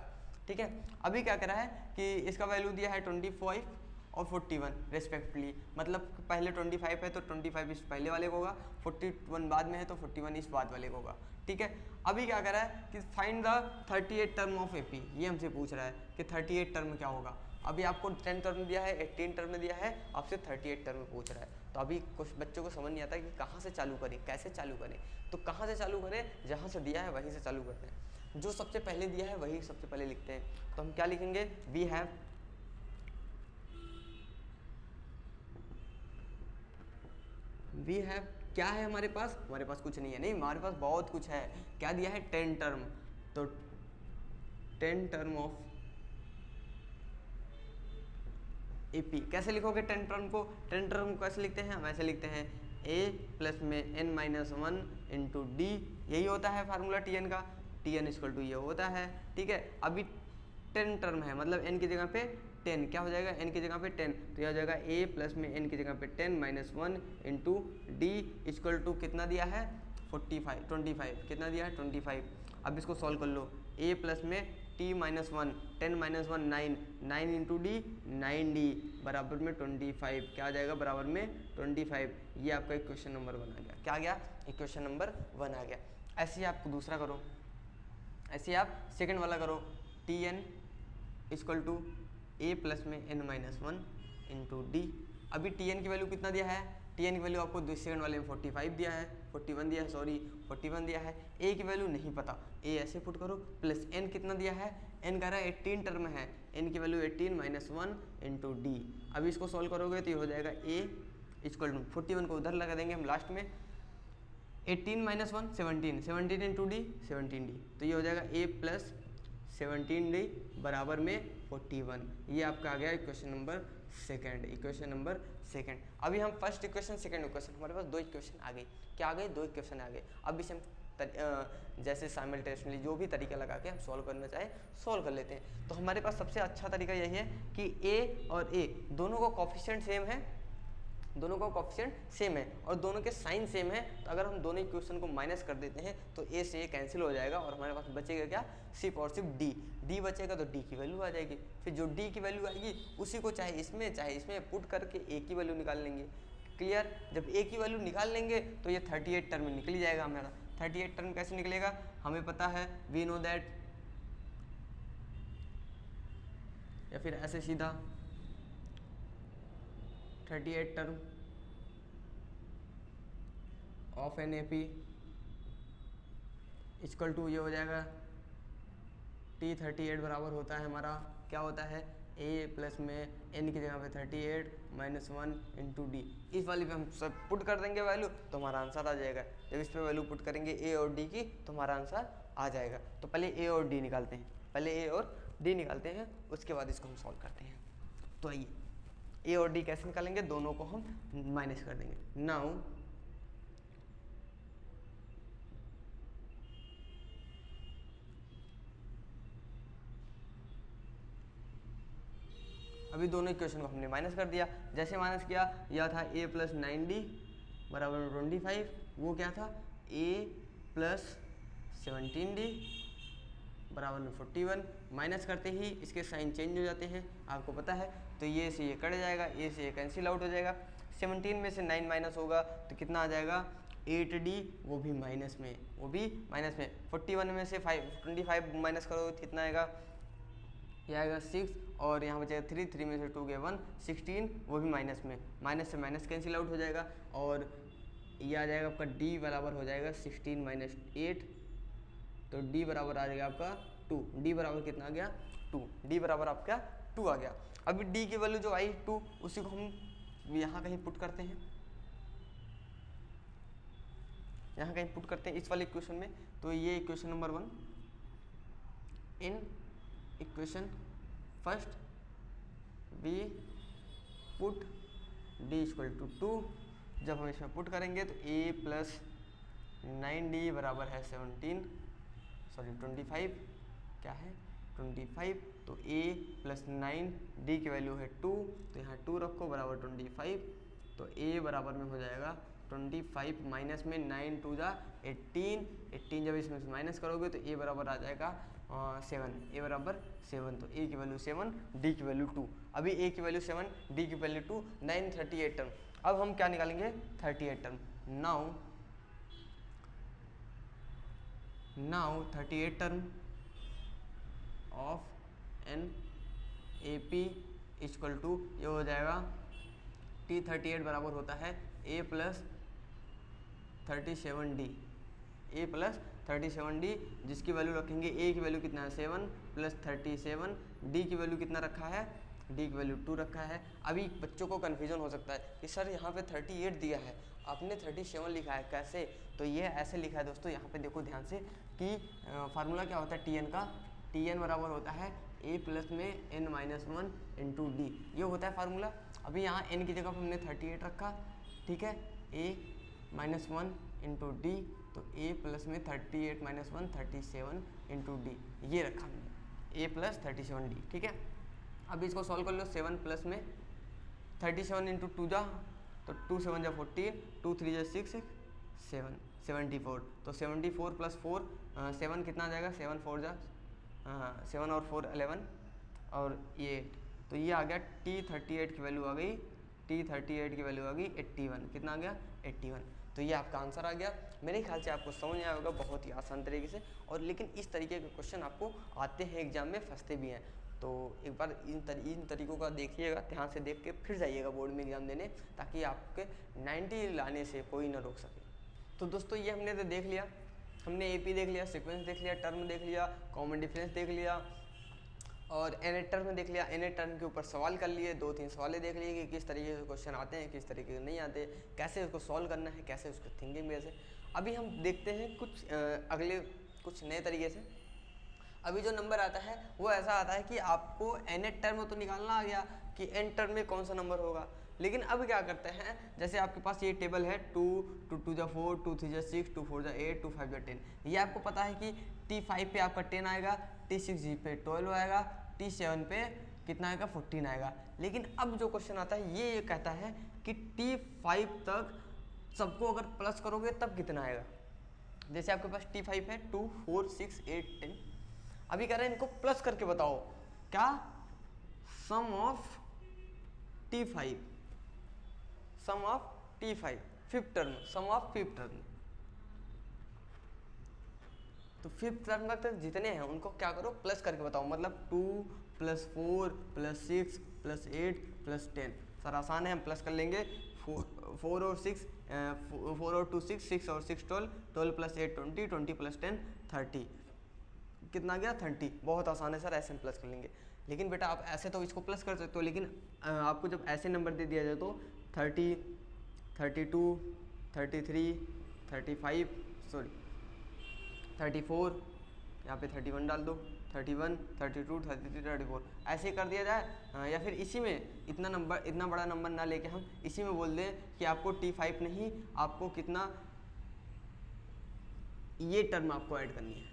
ठीक है, अभी क्या करा है कि इसका वैल्यू दिया है 25 और 41 रेस्पेक्टिवली, मतलब पहले 25 है तो 25 इस पहले वाले को होगा, 41 बाद में है तो 41 इस बाद वाले को होगा। ठीक है, अभी क्या कर रहा है कि find the 38 term of AP, ये हमसे पूछ रहा है कि 38 टर्म क्या होगा। अभी आपको 10 टर्म दिया है, 18 टर्म दिया है, आपसे 38 टर्म पूछ रहा है, तो अभी कुछ बच्चों को समझ नहीं आता कि कहाँ से चालू करें, कैसे चालू करें। तो कहाँ से चालू करें, जहाँ से दिया है वहीं से चालू करते हैं, जो सबसे पहले दिया है वही सबसे पहले लिखते हैं। तो हम क्या लिखेंगे, वी हैव क्या है हमारे पास कुछ नहीं है, नहीं हमारे पास बहुत कुछ है। क्या दिया है 10 टर्म, तो 10 टर्म ऑफ AP कैसे लिखोगे 10 टर्म को, 10 टर्म को कैसे लिखते हैं, हम ऐसे लिखते हैं A प्लस में n-1 इंटू D, यही होता है फार्मूला Tn का, Tn इक्वल टू ये होता है। ठीक है, अभी 10 टर्म है मतलब n की जगह पे 10, क्या हो जाएगा n की जगह पे 10, तो यह हो जाएगा A प्लस में n की जगह पे 10-1 इंटू D इक्वल टू कितना दिया है 25, कितना दिया है 25। अब इसको सॉल्व कर लो, A प्लस में t-1 10-1 9 इंटू D 9D बराबर में 25, क्या आ जाएगा बराबर में 25। ये आपका इक्वेशन नंबर 1 आ गया, क्या आ गया इक्वेशन नंबर 1 आ गया। ऐसे ही आप दूसरा करो, ऐसे आप सेकंड वाला करो, Tn equal to A plus में n-1 इंटू D। अभी Tn की वैल्यू कितना दिया है, Tn की वैल्यू आपको सेकंड वाले में 41 दिया है, 41 दिया है, सॉरी 41 दिया है। A की वैल्यू नहीं पता, A ऐसे पुट करो, प्लस n कितना दिया है, n कह रहा है 18 टर्म है, n की वैल्यू 18-1 इंटू D। अभी इसको सॉल्व करोगे तो ये हो जाएगा A इक्वल टू 41 को उधर लगा देंगे हम लास्ट में, 18 माइनस 1 17, 17 इंटू डी 17d, तो ये हो जाएगा a प्लस 17d बराबर में 41। ये आपका आ गया equation number second, equation number second. अभी हम फर्स्ट इक्वेशन सेकंड इक्वेशन, हमारे पास दो इक्वेशन आ गई, क्या आ गए, दो इक्वेशन आ गए। अब इसे हम जैसे साइमल्टेनियसली जो भी तरीका लगा के हम सॉल्व करना चाहे सॉल्व कर लेते हैं। तो हमारे पास सबसे अच्छा तरीका यही है कि a और a दोनों का कोफिशिएंट सेम है, दोनों का कोफिशिएंट सेम है और दोनों के साइन सेम है, तो अगर हम दोनों इक्वेशन को माइनस कर देते हैं तो a से a कैंसिल हो जाएगा और हमारे पास बचेगा क्या, सिर्फ और सिर्फ d बचेगा, तो d की वैल्यू आ जाएगी। फिर जो d की वैल्यू आएगी उसी को चाहे इसमें पुट करके a की वैल्यू निकाल लेंगे। क्लियर, जब a की वैल्यू निकाल लेंगे तो ये 38 टर्म निकल ही जाएगा हमारा। 38 टर्म कैसे निकलेगा, हमें पता है, वी नो दैट, या फिर ऐसे सीधा 38 term of an AP equal to ये हो जाएगा T38 बराबर होता है हमारा, क्या होता है, a प्लस में n की जगह पे 38 माइनस 1 इंटू डी। इस वाली पे हम सब पुट कर देंगे वैल्यू तो हमारा आंसर आ जाएगा। जब इस पे वैल्यू पुट करेंगे a और d की तो हमारा आंसर आ जाएगा। तो पहले a और d निकालते हैं, पहले a और d निकालते हैं, उसके बाद इसको हम सॉल्व करते हैं। तो आइए a और d कैसे निकालेंगे, दोनों को हम माइनस कर देंगे। नाउ अभी दोनों इक्वेशन को हमने माइनस कर दिया। जैसे माइनस किया, यह था a प्लस 9d बराबर में 25, वो क्या था a प्लस 17d बराबर में 41। माइनस करते ही इसके साइन चेंज हो जाते हैं, आपको पता है, तो ये से ये कट जाएगा, a से ये कैंसिल आउट हो जाएगा। 17 में से 9 माइनस होगा तो कितना आ जाएगा, 8d, वो भी माइनस में, वो भी माइनस में। 41 में से 25 माइनस करो तो कितना आएगा, ये आएगा 6 और यहाँ बचेगा 3, 3 में से 2 गए 1, 16, वो भी माइनस में, माइनस से माइनस कैंसिल आउट हो जाएगा और ये आ जाएगा आपका d बराबर हो जाएगा 16 माइनस 8, तो d बराबर आ जाएगा आपका 2। d बराबर कितना आ गया, 2, d बराबर आपका 2 आ गया। अभी d की वैल्यू जो आई 2, उसी को हम यहाँ कहीं पुट करते हैं, यहाँ कहीं पुट करते हैं इस वाले इक्वेशन में। तो ये equation number 1, in equation first we put d equal to 2। जब हम इसमें पुट करेंगे तो a प्लस 9d बराबर है 25, क्या है 25, तो a प्लस 9d की वैल्यू है 2, तो यहाँ 2 रखो बराबर 25, तो a बराबर में हो जाएगा 25 माइनस में 9 2 जा 18, जब इसमें से माइनस करोगे तो a बराबर आ जाएगा 7, a बराबर 7, तो a की वैल्यू 7, d की वैल्यू 2। अभी a की वैल्यू 7, d की वैल्यू 2, 9 38 टर्म। अब हम क्या निकालेंगे, 38 term. Now 38 term of an AP equal to ये हो जाएगा T38 बराबर होता है a plus 37d, a plus 37d, जिसकी वैल्यू रखेंगे, a की वैल्यू कितना है 7 प्लस 37, d की वैल्यू कितना रखा है, d की वैल्यू 2 रखा है। अभी बच्चों को कन्फ्यूजन हो सकता है कि सर यहाँ पे 38 दिया है, आपने 37 लिखा है, कैसे, तो ये ऐसे लिखा है दोस्तों। यहाँ पे देखो ध्यान से कि फार्मूला क्या होता है tn का, tn बराबर होता है a प्लस में n माइनस 1 इंटू डी, ये होता है फार्मूला। अभी यहाँ n की जगह पर हमने 38 रखा, ठीक है, a माइनस 1 इंटू डी, तो a प्लस में 38 माइनस 1 37 इंटू डी, ये रखा हमने a प्लस 37d, ठीक है। अब इसको सॉल्व कर लो, 7 प्लस में 37 इंटू 2 जा, तो 2 7 जा 14, 2 3 जा 6 7 74, तो 74 प्लस 4 7 कितना आ जाएगा, 7 4 जा 7 और 4 11 और ये 8, तो ये आ गया T38 की वैल्यू आ गई, T38 की वैल्यू आ गई 81, कितना आ गया 81। तो ये आपका आंसर आ गया। मेरे ख्याल से आपको समझ आया होगा बहुत ही आसान तरीके से, और लेकिन इस तरीके के क्वेश्चन आपको आते हैं एग्जाम में, फंसते भी हैं। तो एक बार इन तरीकों का देखिएगा, ध्यान से देख के फिर जाइएगा बोर्ड में एग्जाम देने, ताकि आपके 90 लाने से कोई ना रोक सके। तो दोस्तों ये हमने तो देख लिया, हमने AP देख लिया, सीक्वेंस देख लिया, टर्म देख लिया, कॉमन डिफरेंस देख लिया, और nth टर्म में देख लिया, nth टर्म के ऊपर सवाल कर लिए, 2-3 सवाल देख लिए कि किस तरीके से क्वेश्चन आते हैं, किस तरीके के नहीं आते, कैसे उसको सॉल्व करना है, कैसे उसको थिंकिंग कैसे। अभी हम देखते हैं कुछ अगले कुछ नए तरीके से। अभी जो नंबर आता है वो ऐसा आता है कि आपको nth टर्म तो निकालना आ गया कि n टर्म में कौन सा नंबर होगा, लेकिन अब क्या करते हैं, जैसे आपके पास ये टेबल है 2, 2 2 4, 2 3 6, 2 4 8, 2 5 10, ये आपको पता है कि T5 पे आपका 10 आएगा, T6 पे 12 आएगा, T7 पे कितना आएगा 14 आएगा। लेकिन अब जो क्वेश्चन आता है ये कहता है कि T5 तक सबको अगर प्लस करोगे तब कितना आएगा। जैसे आपके पास T5 है 2 4 6 8 10, अभी कह रहे हैं इनको प्लस करके बताओ, क्या sum of T5, sum of T5 fifth term, sum of fifth term. तो फिफ्थ टर्म तक जितने हैं उनको क्या करो प्लस करके बताओ, मतलब 2 + 4 + 6 + 8 + 10। सर आसान है, हम प्लस कर लेंगे, 4 और 6 4 और 2 6, 6 और 6 12, 12 + 8 20, 20 + 10 30, कितना गया 30। बहुत आसान है सर, ऐसे हम प्लस कर लेंगे। लेकिन बेटा आप ऐसे तो इसको प्लस कर सकते हो, लेकिन आपको जब ऐसे नंबर दे दिया जाए तो 30, 32, 33, 35, सॉरी 34, यहाँ पे 31 डाल दो, 31, 32, 33, 34 ऐसे कर दिया जाए। या फिर इसी में इतना नंबर, इतना बड़ा नंबर ना लेके हम इसी में बोल दें कि आपको T5 नहीं, आपको कितना, ये टर्म आपको ऐड करनी है,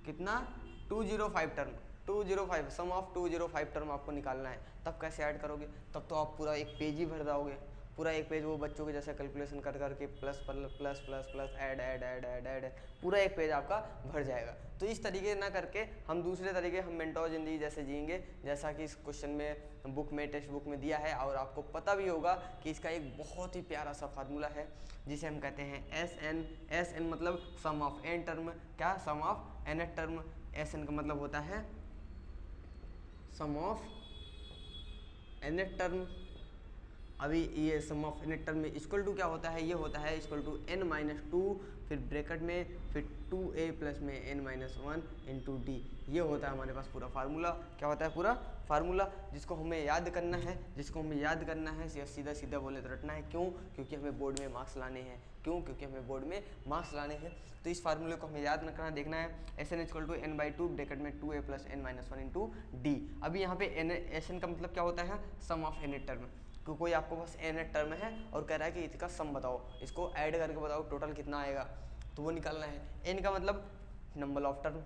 कितना 205 टर्म, 205 सम ऑफ 205 टर्म आपको निकालना है। तब कैसे ऐड करोगे, तब तो आप पूरा एक पेज ही भर जाओगे, पूरा एक पेज वो बच्चों के जैसा कैलकुलेशन कर करके plus plus plus plus add add add add add पूरा एक पेज आपका भर जाएगा। तो इस तरीके ना करके हम दूसरे तरीके, हम मेंटोर जिंदगी जैसे जिएंगे, जैसा कि इस क्वेश्चन में बुक में, टेक्स्ट बुक में दिया है। और आपको पता भी होगा कि इसका एक बहुत ही प्यारा सा फार्मूला है जिसे हम कहते हैं SN। SN मतलब सम ऑफ n टर्म, क्या sum of nth term. SN का मतलब होता है सम ऑफ nth टर्म। अभी ये सम ऑफ nth टर्म में इक्वल टू क्या होता है, ये होता है इक्वल टू n-2, फिर ब्रैकेट में फिर 2a प्लस में n-1 इंटू d। ये होता है हमारे पास पूरा फार्मूला। क्या होता है पूरा फार्मूला, जिसको हमें याद करना है, जिसको हमें याद करना है, सीधा सीधा बोले तो रटना है। क्यों? क्योंकि हमें बोर्ड में मार्क्स लाने हैं। क्यों? क्योंकि हमें बोर्ड में मार्क्स लाने हैं। तो इस फार्मूले को हमें याद करना, देखना है। SN equal to n/2 bracket में 2a plus n-1 into d। अभी यहाँ पे SN का मतलब क्या होता है, सम ऑफ nth टर्म। तो कोई आपको बस nth टर्म है और कह रहा है कि इसका सम बताओ, इसको ऐड करके बताओ टोटल कितना आएगा, तो वो निकालना है। n का मतलब नंबर ऑफ टर्म,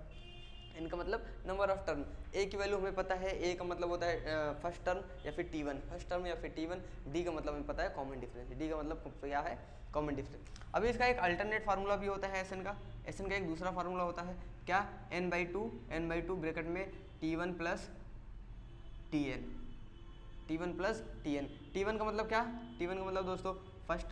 n का मतलब नंबर ऑफ टर्म। a की वैल्यू हमें पता है, a का मतलब होता है फर्स्ट टर्म या फिर T1, फर्स्ट टर्म या फिर T1। d का मतलब हमें पता है कॉमन डिफरेंस, d का मतलब क्या है, कॉमन डिफरेंस। अभी इसका एक अल्टरनेट फार्मूला भी होता है SN का। SN का एक दूसरा फार्मूला होता है क्या, n/2 ब्रैकेट में T1 plus Tn, T1 plus Tn। T1 का मतलब क्या, T1 का मतलब दोस्तों फर्स्ट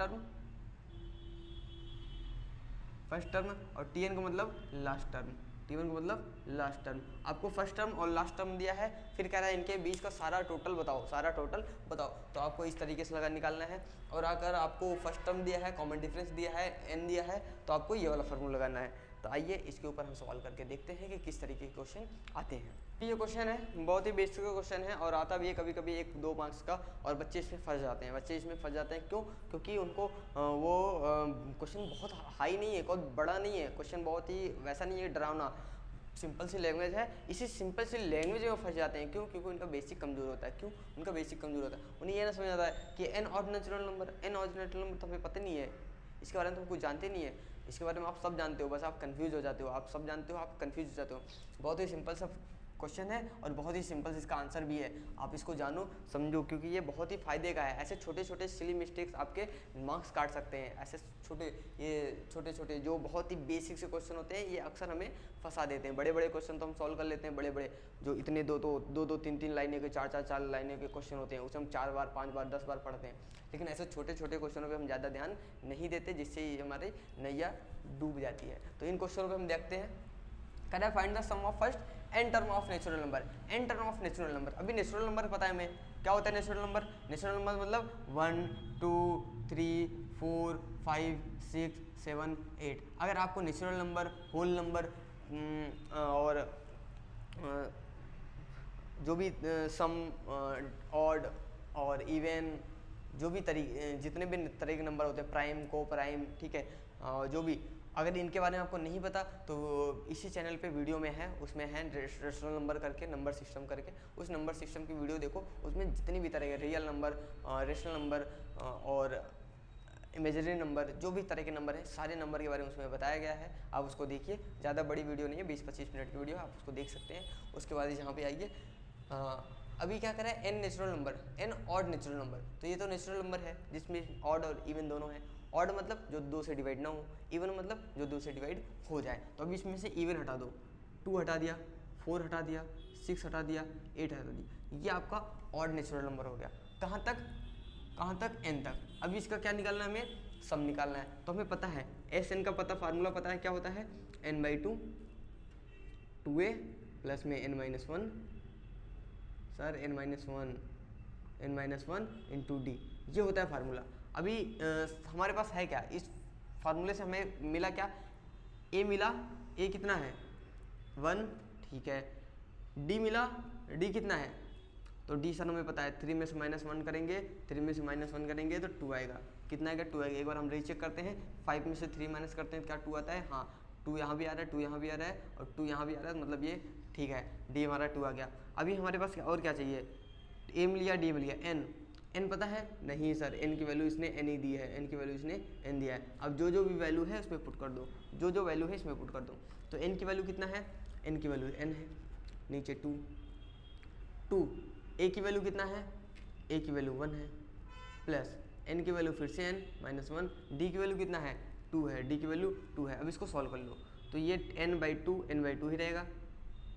टर्म और Tn का मतलब लास्ट टर्म। T1 का मतलब लास्ट टर्म। आपको फर्स्ट टर्म और लास्ट टर्म दिया है, फिर कह रहा है इनके बीच का सारा टोटल बताओ, सारा टोटल बताओ। तो आपको इस तरीके से लगा निकालना है। और अगर आपको फर्स्ट टर्म दिया है, कॉमन डिफरेंस दिया है, n दिया है, तो आपको ये वाला फार्मूला लगाना है। तो आइए इसके ऊपर हम सवाल करके देखते हैं कि किस तरीके के क्वेश्चन आते हैं। ये क्वेश्चन है, बहुत ही बेसिक क्वेश्चन है और आता भी है कभी कभी 1-2 मार्क्स का, और बच्चे इसमें फंस जाते हैं। बच्चे इसमें फंस जाते हैं क्यों? क्योंकि उनको वो क्वेश्चन बहुत हाई नहीं है, बहुत बड़ा नहीं है क्वेश्चन, बहुत ही वैसा नहीं है डरावना, सिंपल सी लैंग्वेज है। इसी सिंपल सी लैंग्वेज में फंस जाते हैं। क्यों? क्योंकि उनका बेसिक कमजोर होता है। क्यों? उनका बेसिक कमजोर होता है। उन्हें ये ना समझ आता है कि n odd natural number, n odd natural number तो हमें पता नहीं है, इसके बारे में तो कुछ जानते नहीं है। इसके बारे में आप सब जानते हो, बस आप कंफ्यूज हो जाते हो। आप सब जानते हो, आप कंफ्यूज हो जाते हो। बहुत ही सिंपल सा क्वेश्चन है और बहुत ही सिंपल इसका आंसर भी है। आप इसको जानो समझो, क्योंकि ये बहुत ही फायदे का है। ऐसे छोटे छोटे सिली मिस्टेक्स आपके मार्क्स काट सकते हैं। ऐसे छोटे छोटे जो बहुत ही बेसिक से क्वेश्चन होते हैं, ये अक्सर हमें फंसा देते हैं। बड़े बड़े क्वेश्चन तो हम सॉल्व कर लेते हैं, बड़े बड़े जो इतने दो 3 लाइनें के, 4 लाइनें के क्वेश्चन होते हैं, उसे हम 4 बार 5 बार 10 बार पढ़ते हैं। लेकिन ऐसे छोटे छोटे क्वेश्चनों पे हम ज़्यादा ध्यान नहीं देते, जिससे हमारी नैया डूब जाती है। तो इन क्वेश्चनों पे हम देखते हैं। Can I find the sum of first n term of natural number, n term of natural number. अभी नेचुरल नंबर पता है हमें क्या होता है। नेचुरल नंबर, नेचुरल नंबर मतलब 1 2 3 4 5 6 7 8। अगर आपको नेचुरल नंबर, होल नंबर और जो भी सम, ऑड और इवन, जो भी जितने भी तरह के नंबर होते हैं, प्राइम, को प्राइम, ठीक है, जो भी, अगर इनके बारे में आपको नहीं पता तो इसी चैनल पे वीडियो में है, उसमें है रेशनल नंबर करके, नंबर सिस्टम करके, उस नंबर सिस्टम की वीडियो देखो, उसमें जितनी भी तरह के रियल नंबर, रेशनल नंबर और इमेजिनरी नंबर, जो भी तरह के नंबर हैं, सारे नंबर के बारे में उसमें बताया गया है। आप उसको देखिए, ज़्यादा बड़ी वीडियो नहीं है, 20-25 मिनट की वीडियो, आप उसको देख सकते हैं। उसके बाद यहाँ पे आइए, अभी क्या करें, n natural number, n odd natural number. तो ये तो नेचुरल नंबर है जिसमें ऑड और इवन दोनों हैं। ऑड मतलब जो 2 से डिवाइड ना हो, इवन मतलब जो 2 से डिवाइड हो जाए। तो अभी इसमें से इवन हटा दो, 2 हटा दिया, 4 हटा दिया, 6 हटा दिया, 8 हटा दिया, ये आपका ऑड नेचुरल नंबर हो गया। कहाँ तक, एन तक। अभी इसका क्या निकालना है, हमें सम निकालना है। तो हमें पता है एस एन का पता, फार्मूला पता है, क्या होता है, n/2 2a प्लस में n-1, sir n-1 into D, ये होता है फार्मूला। अभी हमारे पास है क्या, इस फार्मूले से हमें मिला क्या, ए मिला, ए कितना है 1, ठीक है, डी मिला, डी कितना है, तो डी सर हमें पता है 3 में से -1 करेंगे, 3 में से -1 करेंगे तो 2 आएगा। कितना आएगा, 2 आएगा। एक बार हम रीचेक करते हैं, 5 में से 3 माइनस करते हैं, क्या 2 आता है, हाँ 2 यहाँ भी आ रहा है, 2 यहाँ भी आ रहा है और 2 यहाँ भी आ रहा है, मतलब ये ठीक है, डी हमारा 2 आ गया। अभी हमारे पास और क्या चाहिए, ए मिल गया, डी मिल गया, एन पता है, नहीं सर, एन की वैल्यू इसने एन ही दी है, एन की वैल्यू इसने एन दिया है। अब जो भी वैल्यू है उसमें पुट कर दो, जो वैल्यू है इसमें पुट कर दो। तो एन की वैल्यू कितना है, एन की वैल्यू एन है, नीचे 2, ए की वैल्यू कितना है, ए की वैल्यू 1 है, प्लस एन की वैल्यू फिर से n-1, डी की वैल्यू कितना है 2 है, डी की वैल्यू 2 है। अब इसको सॉल्व कर लो, तो ये n/2 ही रहेगा,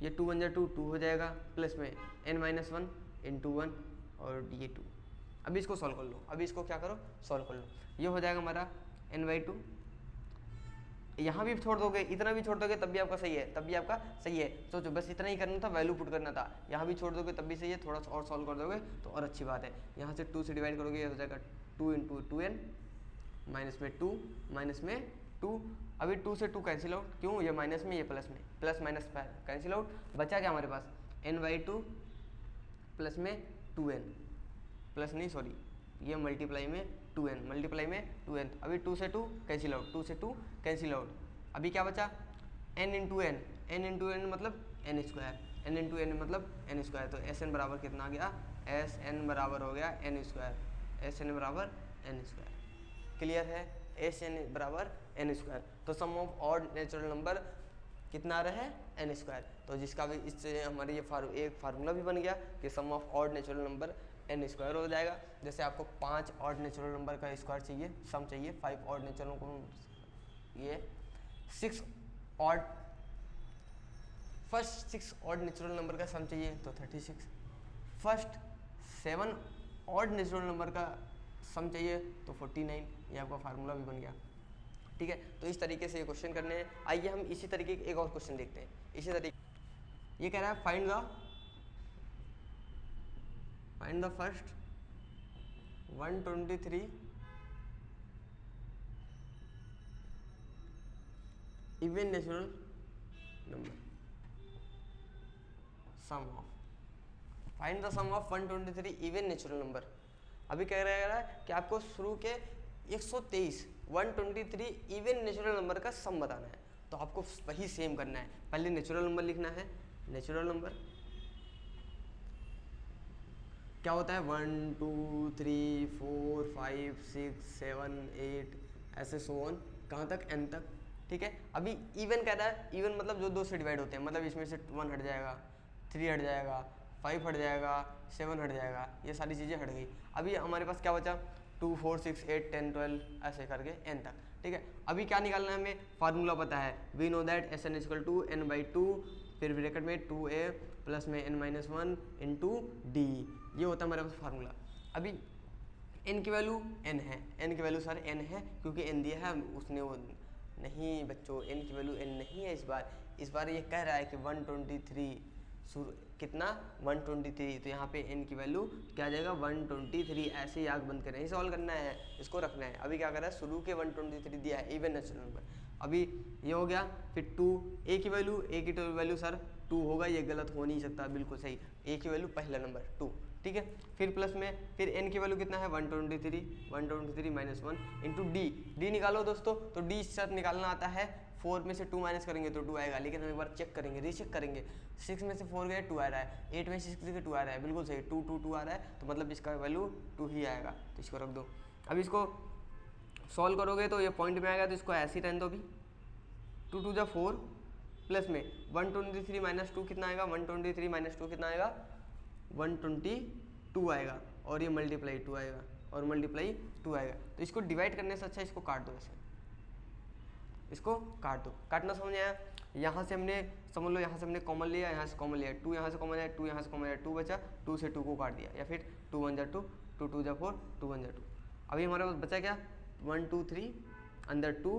ये 2 1 2 2 हो जाएगा, प्लस में n-1 इंटू 1 और ये 2। अभी इसको सॉल्व कर लो, अभी इसको क्या करो, सॉल्व कर लो, ये हो जाएगा हमारा n/2। यहाँ भी छोड़ दोगे, इतना भी छोड़ दोगे तब भी आपका सही है, तब भी आपका सही है। सोचो बस इतना ही करना था, वैल्यू पुट करना था। यहाँ भी छोड़ दोगे तब भी सही है, थोड़ा सा और सॉल्व कर दोगे तो और अच्छी बात है। यहाँ से 2 से डिवाइड करोगे, ये हो जाएगा 2 इंटू 2n, माइनस में 2, माइनस में 2। अभी 2 से 2 कैंसिल आउट, क्यों, ये माइनस में, ये प्लस में, प्लस माइनस कैंसिल आउट, बचा क्या हमारे पास, n/2 प्लस में 2n, प्लस नहीं सॉरी, ये मल्टीप्लाई में 2n, मल्टीप्लाई में 2n। अभी 2 से 2 कैंसिल आउट, 2 से 2 कैंसिल आउट। अभी क्या बचा, n into n, n into n मतलब n², n इंटू एन मतलब n²। तो Sn बराबर कितना आ गया, Sn बराबर हो गया n², Sn बराबर n²। क्लियर है, Sn बराबर n²। तो सम ऑफ ऑड नेचुरल नंबर कितना आ रहा है, n²। तो जिसका भी इससे हमारे ये एक फार्मूला भी बन गया कि sum of odd natural number n² हो जाएगा। जैसे आपको 5 ऑड नेचुरल नंबर का स्क्वायर चाहिए, सम चाहिए, 5 ऑड नेचुरल को ये 6 odd, first 6 odd natural number का सम चाहिए तो 36, फर्स्ट 7 ऑड नेचुरल नंबर का सम चाहिए तो 49। ये आपका फार्मूला भी बन गया, ठीक है। तो इस तरीके से ये क्वेश्चन करने हैं। आइए हम इसी तरीके के एक और क्वेश्चन देखते हैं। इसी तरीके ये कह रहा है find the first 123 even natural number, sum of, find the sum of 123 even natural number. अभी कह रहा है कि आपको शुरू के 123 इवन नेचुरल नंबर का सम बताना है। तो आपको वही सेम करना है, पहले नेचुरल नंबर लिखना है। नेचुरल नंबर क्या होता है, 1 2 3 4 5 6 7 8 ऐसे सो ऑन, कहाँ तक, n तक, ठीक है। अभी इवन कह रहा है, इवन मतलब जो 2 से डिवाइड होते हैं, मतलब इसमें से 1 हट जाएगा, 3 हट जाएगा, 5 हट जाएगा, 7 हट जाएगा, ये सारी चीज़ें हट गई। अभी हमारे पास क्या बचा, 2 4 6 8 10 12 ऐसे करके n तक, ठीक है। अभी क्या निकालना है, हमें फार्मूला पता है, we know that Sn = n/2, फिर ब्रैकेट में 2a प्लस में n-1 इंटू डी, ये होता है हमारे पास फार्मूला। अभी n की वैल्यू n है, n की वैल्यू सर n है क्योंकि n दिया है उसने, वो नहीं बच्चों, n की वैल्यू n नहीं है। इस बार ये कह रहा है कि कितना 123, तो यहाँ पे n की वैल्यू क्या आ जाएगा 123। ऐसे ही आग बंद करें, ही सॉल्व करना है, इसको रखना है। अभी क्या कर रहा है, शुरू के 123 दिया है इवन नेचुरल नंबर। अभी ये हो गया, फिर 2 a की वैल्यू सर 2 होगा, ये गलत हो नहीं सकता, बिल्कुल सही। a की वैल्यू पहला नंबर 2, ठीक है। फिर प्लस में फिर n की वैल्यू कितना है 123 माइनस 1 इंटू डी निकालो दोस्तों। तो डी सर निकालना आता है, 4 में से 2 माइनस करेंगे तो 2 आएगा, लेकिन हम एक बार चेक करेंगे, रीचेक करेंगे। 6 में से 4 गए 2 आ रहा है, 8 में से 6 गए 2 आ रहा है, बिल्कुल सही, 2 2 2 आ रहा है, तो मतलब इसका वैल्यू 2 ही आएगा, तो इसको रख दो। अब इसको सॉल्व करोगे तो ये पॉइंट में आएगा, तो इसको ऐसे ही रहने दो। अभी 2 2 जा 4 प्लस में 123 माइनस 2 कितना आएगा, 123 माइनस 2 कितना आएगा 122 आएगा, और ये मल्टीप्लाई 2 आएगा, और मल्टीप्लाई 2 आएगा। तो इसको डिवाइड करने से अच्छा इसको काट दो, ऐसे इसको काट दो। काटना समझ आया। यहाँ से हमने समझ लो, यहाँ से हमने कॉमन लिया, यहाँ से कॉमन लिया, 2 यहाँ से कॉमन लिया, 2 यहाँ से कॉमन लिया, 2 बचा, 2 से 2 को काट दिया, या फिर 2 1 जा 2, 2 2 जा 4, 2 1 जा 2। अभी हमारे पास बचा क्या 1 2 3 अंदर 2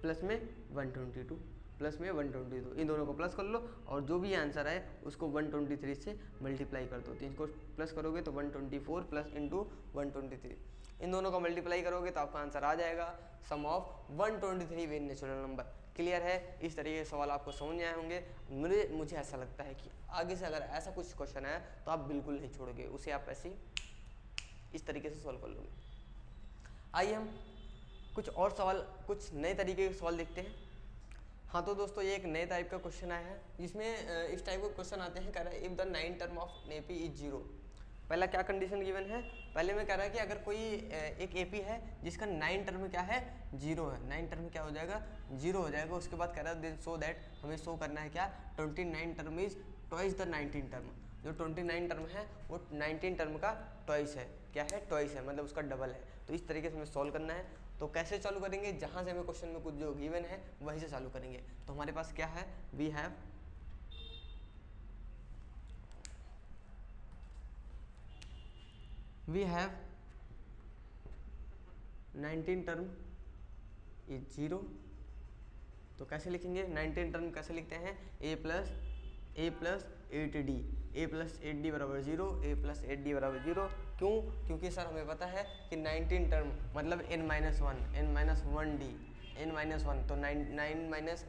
प्लस में 122 प्लस में 122, इन दोनों को प्लस कर लो, और जो भी आंसर है उसको 123 से मल्टीप्लाई कर दो। तो इनको प्लस करोगे तो 124 प्लस इंटू 123, इन दोनों का मल्टीप्लाई करोगे तो आपका आंसर आ जाएगा सम ऑफ 123 वे नेचुरल नंबर। क्लियर है। इस तरीके के सवाल आपको समझ में आए होंगे। मुझे ऐसा लगता है कि आगे से अगर ऐसा कुछ क्वेश्चन है तो आप बिल्कुल नहीं छोड़ोगे उसे, आप ऐसे इस तरीके से सॉल्व कर लोगे। आइए हम कुछ और सवाल, कुछ नए तरीके के सवाल देखते हैं। हाँ तो दोस्तों ये एक नए टाइप का क्वेश्चन आया है, जिसमें इस टाइप के क्वेश्चन आते हैं। कह रहा है if the 9 term of an AP is 0। पहला क्या कंडीशन गिवन है, पहले में कह रहा है कि अगर कोई एक AP है जिसका 9 टर्म क्या है 0 है, 9 टर्म क्या हो जाएगा 0 हो जाएगा। उसके बाद कह रहा है सो दैट, हमें शो करना है क्या 29 term is twice the 19 term. जो 29 टर्म है वो 19 टर्म का ट्वाइस है, क्या है ट्वाइस है, मतलब उसका डबल है। तो इस तरीके से हमें सॉल्व करना है। तो कैसे चालू करेंगे, जहाँ से हमें क्वेश्चन में कुछ जो गिवन है वहीं से चालू करेंगे। तो हमारे पास क्या है, we have we have 19 term is 0। तो कैसे लिखेंगे 19 टर्म कैसे लिखते हैं, a plus 8d, a plus 8d बराबर 0, a प्लस 8d बराबर 0। क्यों, क्योंकि सर हमें पता है कि 19 टर्म मतलब n minus 1d, n minus 1, तो 9 माइनस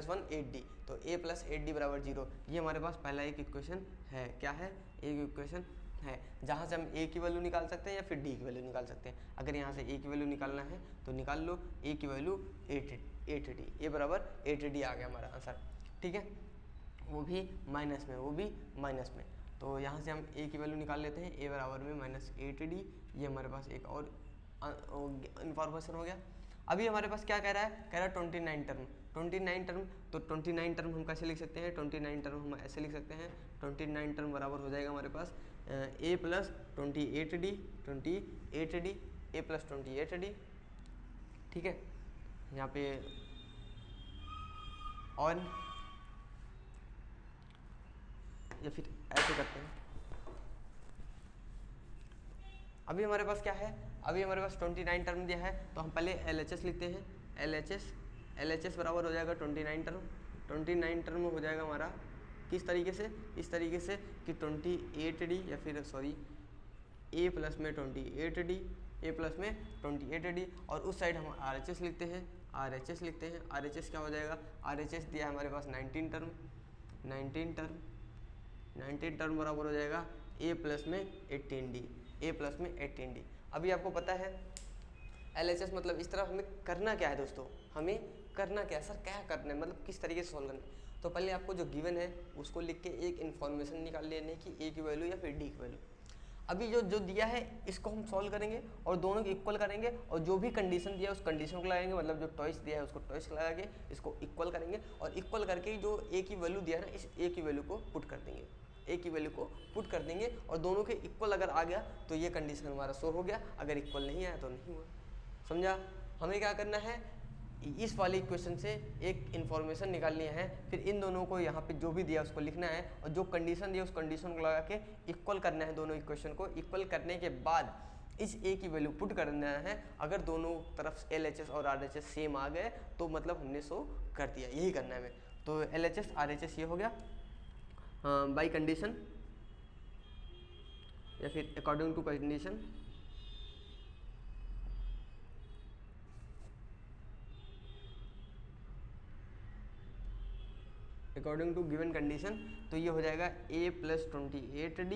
1 8d, तो a प्लस 8d बराबर 0। ये हमारे पास पहला एक इक्वेशन है, क्या है एक इक्वेशन है, जहाँ से हम a की वैल्यू निकाल सकते हैं या फिर d की वैल्यू निकाल सकते हैं। अगर यहाँ से a की वैल्यू निकालना है तो निकाल लो, a की वैल्यू 8d, a बराबर 8d आ गया हमारा आंसर, ठीक है। वो भी माइनस में, वो भी माइनस में। तो यहाँ से हम a की वैल्यू निकाल लेते हैं, a बराबर में माइनस 8d। ये हमारे पास एक और इन्फॉर्मेशन हो गया। अभी हमारे पास क्या कह रहा है, कह रहा है 29 टर्म, 29 टर्म। तो 29 टर्म हम कैसे लिख सकते हैं, 29 टर्म हम ऐसे लिख सकते हैं, 29 टर्म बराबर हो जाएगा हमारे पास a plus 28d, a plus 28d, ठीक है। यहाँ पे और या फिर ऐसे करते हैं। अभी हमारे पास क्या है, अभी हमारे पास 29 टर्म दिया है, तो हम पहले LHS लिखते हैं। LHS बराबर हो जाएगा 29 टर्म। 29 टर्म हो जाएगा हमारा किस तरीके से, इस तरीके से कि 28d, या फिर सॉरी a प्लस में 28d, a प्लस में 28d, और उस साइड हम RHS लिखते हैं, RHS क्या हो जाएगा, RHS दिया है हमारे पास 19 टर्म बराबर हो जाएगा a प्लस में 18d। अभी आपको पता है LHS मतलब इस तरह हमें करना क्या है दोस्तों, हमें करना क्या है सर, क्या करना है, मतलब किस तरीके से सॉल्व करना है। तो पहले आपको जो गिवन है उसको लिख के एक इन्फॉर्मेशन निकाल लेने की, a की वैल्यू या फिर d की वैल्यू। अभी जो दिया है इसको हम सॉल्व करेंगे और दोनों को इक्वल करेंगे, और जो भी कंडीशन दिया है उस कंडीशन को लगाएंगे, मतलब जो टॉइस दिया है उसको टॉइस लगा के इसको इक्वल करेंगे, और इक्वल करके जो a की वैल्यू दिया है ना, इस a की वैल्यू को पुट कर देंगे, और दोनों के इक्वल अगर आ गया तो ये कंडीशन हमारा शो हो गया, अगर इक्वल नहीं आया तो नहीं हुआ। समझा। हमें क्या करना है, इस वाले इक्वेशन से एक इन्फॉर्मेशन निकालनी है, फिर इन दोनों को यहाँ पे जो भी दिया उसको लिखना है, और जो कंडीशन दिया उस कंडीशन को लगा के इक्वल करना है दोनों इक्वेशन को। इक्वल करने के बाद इस a की वैल्यू पुट कर देना है। अगर दोनों तरफ LHS और RHS सेम आ गए तो मतलब हमने शो कर दिया, यही करना है हमें। तो LHS RHS ये हो गया। बाई कंडीशन या फिर according to condition. According to given condition तो ये हो जाएगा a plus 28d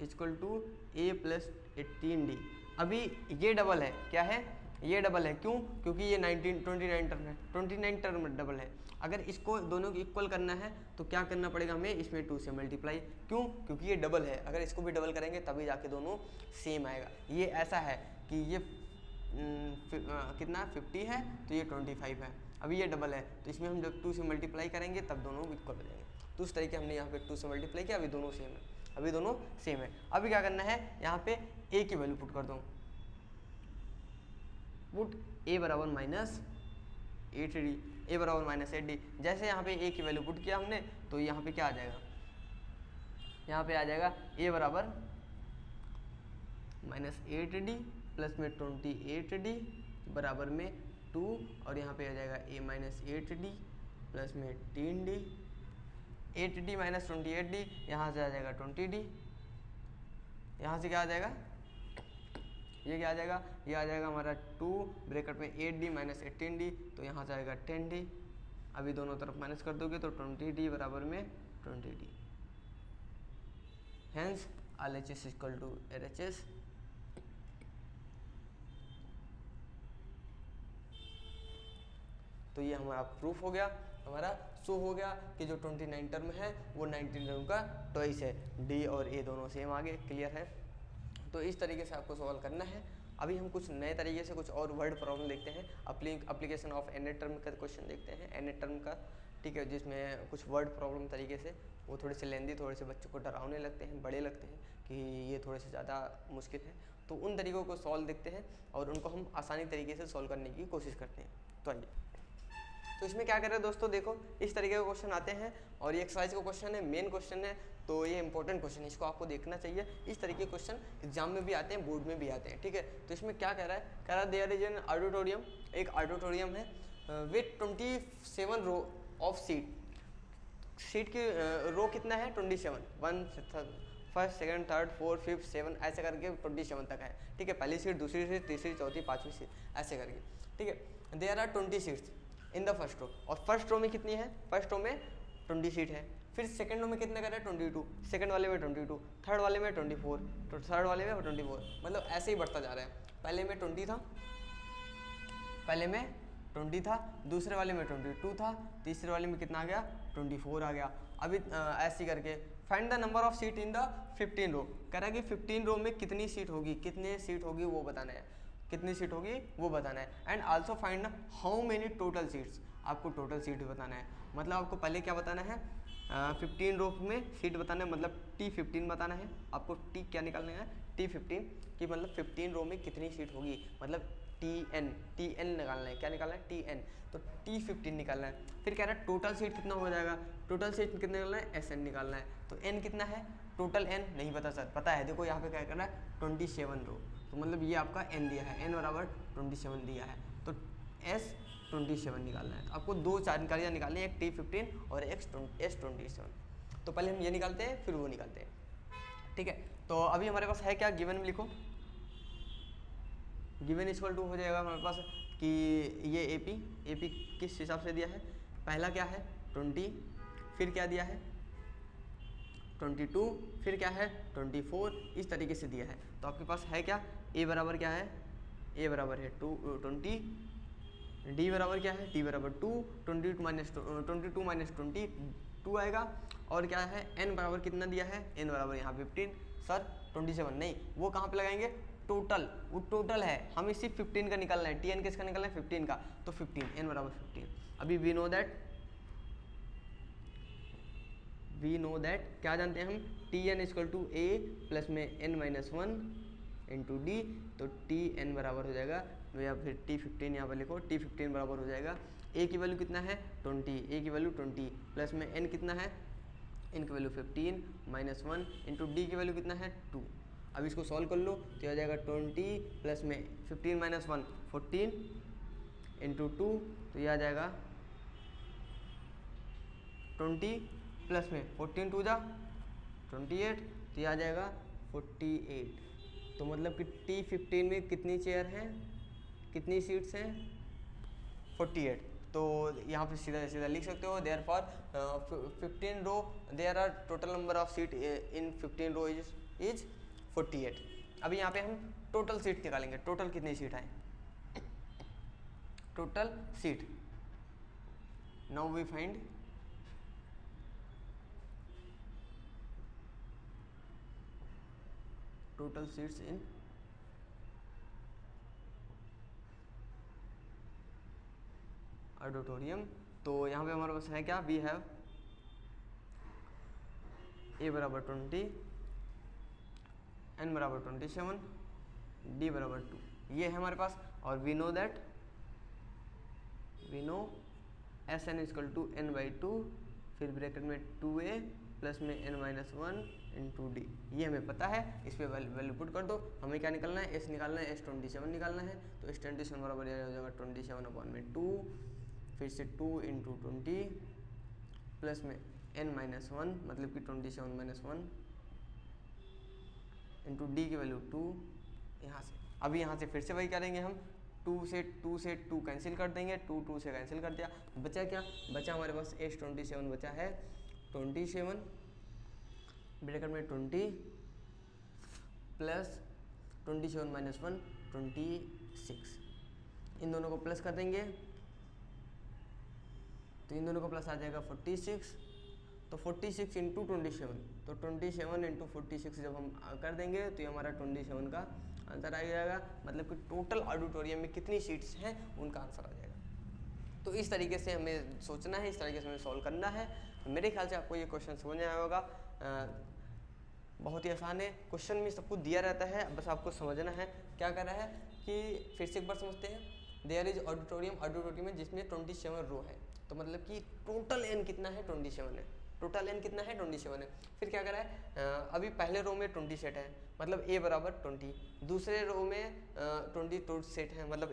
equal to a plus 18d। अभी ये डबल है, क्या है, ये डबल है, क्यों, क्योंकि ये 29 टर्म है, 29 टर्म डबल है। अगर इसको दोनों को इक्वल करना है तो क्या करना पड़ेगा हमें, इसमें 2 से मल्टीप्लाई, क्यों, क्योंकि ये डबल है, अगर इसको भी डबल करेंगे तभी जाके दोनों सेम आएगा। ये ऐसा है कि ये कितना 50 है तो ये 25 है, अभी ये डबल है तो इसमें हम जब 2 से मल्टीप्लाई करेंगे तब दोनों इक्वल हो जाएंगे। तो उस तरीके हमने यहाँ पे 2 से मल्टीप्लाई किया, अभी दोनों सेम है, अभी दोनों सेम है। अभी क्या करना है, यहाँ पे a की वैल्यू पुट कर दो, पुट a बराबर माइनस 8d, a बराबर माइनस 8d। जैसे यहाँ पे a की वैल्यू पुट किया हमने तो यहाँ पे क्या आ जाएगा, यहाँ पे आ जाएगा a बराबर माइनस 8d प्लस में 28d बराबर में 2, और यहाँ पे आ जाएगा a माइनस 8d प्लस में 18d, 8d माइनस 28d, यहाँ से आ जाएगा 20d, यहाँ से क्या आ जाएगा, ये क्या आ जाएगा, ये आ जाएगा हमारा 2 ब्रैकेट में 8d माइनस 18d, तो यहाँ से आएगा 10d। अभी दोनों तरफ माइनस कर दोगे तो 20d बराबर में 20d। Hence RHS equal to LHS। तो ये हमारा प्रूफ हो गया, हमारा शो हो गया कि जो 29 टर्म है वो 19 टर्म का ट्वाइस है, डी और ए दोनों सेम आगे, क्लियर है। तो इस तरीके से आपको सॉल्व करना है। अभी हम कुछ नए तरीके से कुछ और वर्ड प्रॉब्लम देखते हैं, अप्लीकेशन ऑफ एन टर्म का क्वेश्चन देखते हैं, एन टर्म का, ठीक है, जिसमें कुछ वर्ड प्रॉब्लम तरीके से वो थोड़े से लेंदी, थोड़े से बच्चों को डरावने लगते हैं, बड़े लगते हैं कि ये थोड़े से ज़्यादा मुश्किल है, तो उन तरीक़ों को सॉल्व देखते हैं और उनको हम आसानी तरीके से सॉल्व करने की कोशिश करते हैं। तो आइए, तो इसमें क्या कर रहे हैं दोस्तों, देखो इस तरीके के क्वेश्चन आते हैं और ये एक्सरसाइज का क्वेश्चन है, मेन क्वेश्चन है, तो ये इंपॉर्टेंट क्वेश्चन है, इसको आपको देखना चाहिए। इस तरीके के क्वेश्चन एग्जाम में भी आते हैं, बोर्ड में भी आते हैं, ठीक है। तो इसमें क्या कह रहा है देयर इज एन ऑडिटोरियम, एक ऑडिटोरियम है विथ 27 रो ऑफ सीट की रो कितना है 27, 1 first second third fourth fifth 7 ऐसे करके 27 तक है, ठीक है। पहली सीट, दूसरी सीट, तीसरी, चौथी, पाँचवीं सीट ऐसे करके, ठीक है। There are 20 seats in the first row, और फर्स्ट रो में कितनी है, फर्स्ट रो में 20 सीट है। फिर सेकंड रो में कितना कर रहा है 22, सेकंड वाले में 22, थर्ड वाले में 24, तो थर्ड वाले में 24, मतलब ऐसे ही बढ़ता जा रहा है। पहले में 20 था, पहले में 20 था, दूसरे वाले में 22 था, तीसरे वाले में कितना आ गया 24 आ गया। अभी ऐसे करके find the number of seat in the 15 रो, कह रहा है कि 15 रो में कितनी सीट होगी, कितने सीट होगी वो बताना है, कितनी सीट होगी वो बताना है। And also find how many total seats, आपको टोटल सीट बताना है, मतलब आपको पहले क्या बताना है 15 रो में सीट बताना है, मतलब T15 बताना है आपको। T क्या निकालना है T15 कि मतलब 15 रो में कितनी सीट होगी, मतलब TN निकालना है, क्या निकालना है TN, तो T15 निकालना है। फिर कह रहा है टोटल सीट कितना हो जाएगा, टोटल सीट कितना निकालना है SN निकालना है, तो N कितना है, टोटल N नहीं पता सर, पता है, देखो यहाँ पे क्या करना है 27 रो, तो मतलब ये आपका N दिया है, N बराबर 27 दिया है, तो S 27 निकालना है। तो आपको दो जानकारियाँ निकालनी है, एक T15 और एक S27। तो पहले हम ये निकालते हैं फिर वो निकालते हैं, ठीक है। तो अभी हमारे पास है क्या, गिवन में लिखो, गिवन इक्वल टू हो जाएगा हमारे पास कि ये AP किस हिसाब से दिया है, पहला क्या है 20, फिर क्या दिया है 22, फिर क्या है 24, इस तरीके से दिया है। तो आपके पास है क्या, A बराबर क्या है, A बराबर है 20, D बराबर क्या है, D बराबर 2, 22 माइनस 20 2 आएगा, और क्या है N बराबर कितना दिया है, N बराबर यहाँ 15, सर 27 नहीं, वो कहाँ पे लगाएंगे, टोटल, वो टोटल है, हमें सिर्फ 15 का निकालना है, TN किसका निकालना है 15 का, तो 15, N बराबर 15। अभी वी नो दैट क्या जानते हैं हम, TN equal to A plus में N माइनस 1 इंटू D, तो TN बराबर हो जाएगा, या फिर T15 यहाँ पर लिखो, T15 बराबर हो जाएगा A की वैल्यू कितना है 20, A की वैल्यू 20 प्लस में N कितना है, N की वैल्यू 15 माइनस 1 इंटू D की वैल्यू कितना है 2। अब इसको सॉल्व कर लो तो आ जाएगा 20 प्लस में 15 माइनस 1 14 इंटू 2, तो यह आ जाएगा 20 प्लस में 14 टू जा 28, तो ये आ जाएगा 48। तो मतलब कि T15 में कितनी चेयर हैं, कितनी सीट्स हैं, 48। तो यहाँ पे सीधा सीधा लिख सकते हो there for 15 row there are total number of seat in 15 row is 48। अभी यहाँ पे हम टोटल सीट निकालेंगे, टोटल कितनी सीट है, total seat. Now we find total seats in auditorium. तो यहाँ पे हमारे पास है क्या, वी हैव ए बराबर 20, एन बराबर 27, डी बराबर 2, ये है हमारे पास। और we know S N equal to N by 2, फिर ब्रैकेट में 2a प्लस में n माइनस 1 इंटू डी, ये हमें पता है। इस पर वैल्यू पुट कर दो। हमें क्या निकालना है, एस निकालना है, एस 27 निकालना है। तो एस 27 बराबर हो जाएगा 27/2, फिर से 2 इंटू 20 प्लस में n माइनस 1 मतलब कि 27 माइनस 1 इंटू डी की वैल्यू 2 यहाँ से। अभी यहाँ से फिर से वही करेंगे हम, 2 से 2 कैंसिल कर देंगे, 2 से कैंसिल कर दिया, बचा क्या, बचा हमारे पास एस 27 बचा है। 27 ब्रैकेट में 20 प्लस 27 माइनस 1 26, इन दोनों को प्लस कर देंगे तो इन दोनों का प्लस आ जाएगा 46। तो 46 इंटू 27, तो 27 इंटू 46 जब हम कर देंगे तो ये हमारा 27 का आंसर आ जाएगा। मतलब कि टोटल ऑडिटोरियम में कितनी सीट्स हैं उनका आंसर आ जाएगा। तो इस तरीके से हमें सोचना है, इस तरीके से हमें सॉल्व करना है। मेरे ख्याल से आपको ये क्वेश्चन समझ में आया होगा। बहुत ही आसान है, क्वेश्चन में सब कुछ दिया रहता है, बस आपको समझना है क्या कर रहा है। कि फिर से एक बार समझते हैं, देयर इज ऑडिटोरियम में जिसमें 27 रो है। तो मतलब कि टोटल एन कितना है, 27 है। टोटल एन कितना है, 27 है। फिर क्या करा है, अभी पहले रो में 20 सेट है, मतलब ए बराबर 20। दूसरे रो में 22 सेट है, मतलब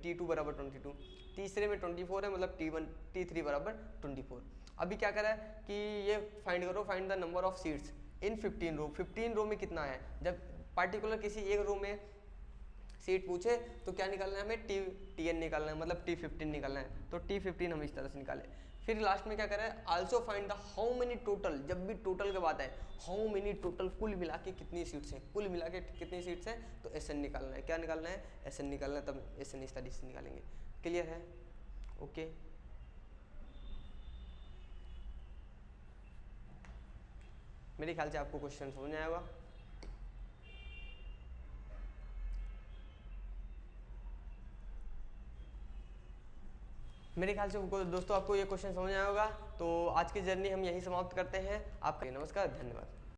T2 बराबर 22। तीसरे में 24 है, मतलब T3 बराबर 24। अभी क्या करा है कि ये फाइंड करो, find the number of seats in 15 रो। 15 रो में कितना है, जब पार्टिकुलर किसी एक रो में सीट पूछे तो क्या निकालना है हमें, TN निकालना है, मतलब T15 निकालना है। तो T15 हम इस तरह से निकाले। फिर लास्ट में क्या करें, also find the how many total. जब भी टोटल की बात है, हाउ मेनी टोटल, कुल मिला के कितनी सीट्स हैं, कुल मिला के कितनी सीट्स हैं। तो SN निकालना है, क्या निकालना है, SN निकालना है, तब SN इस तरीके से निकालेंगे। क्लियर है, ओके। मेरे ख्याल से आपको क्वेश्चन समझ में आया होगा। मेरे ख्याल से दोस्तों आपको ये क्वेश्चन समझ में आया होगा। तो आज की जर्नी हम यहीं समाप्त करते हैं। आपका नमस्कार, धन्यवाद।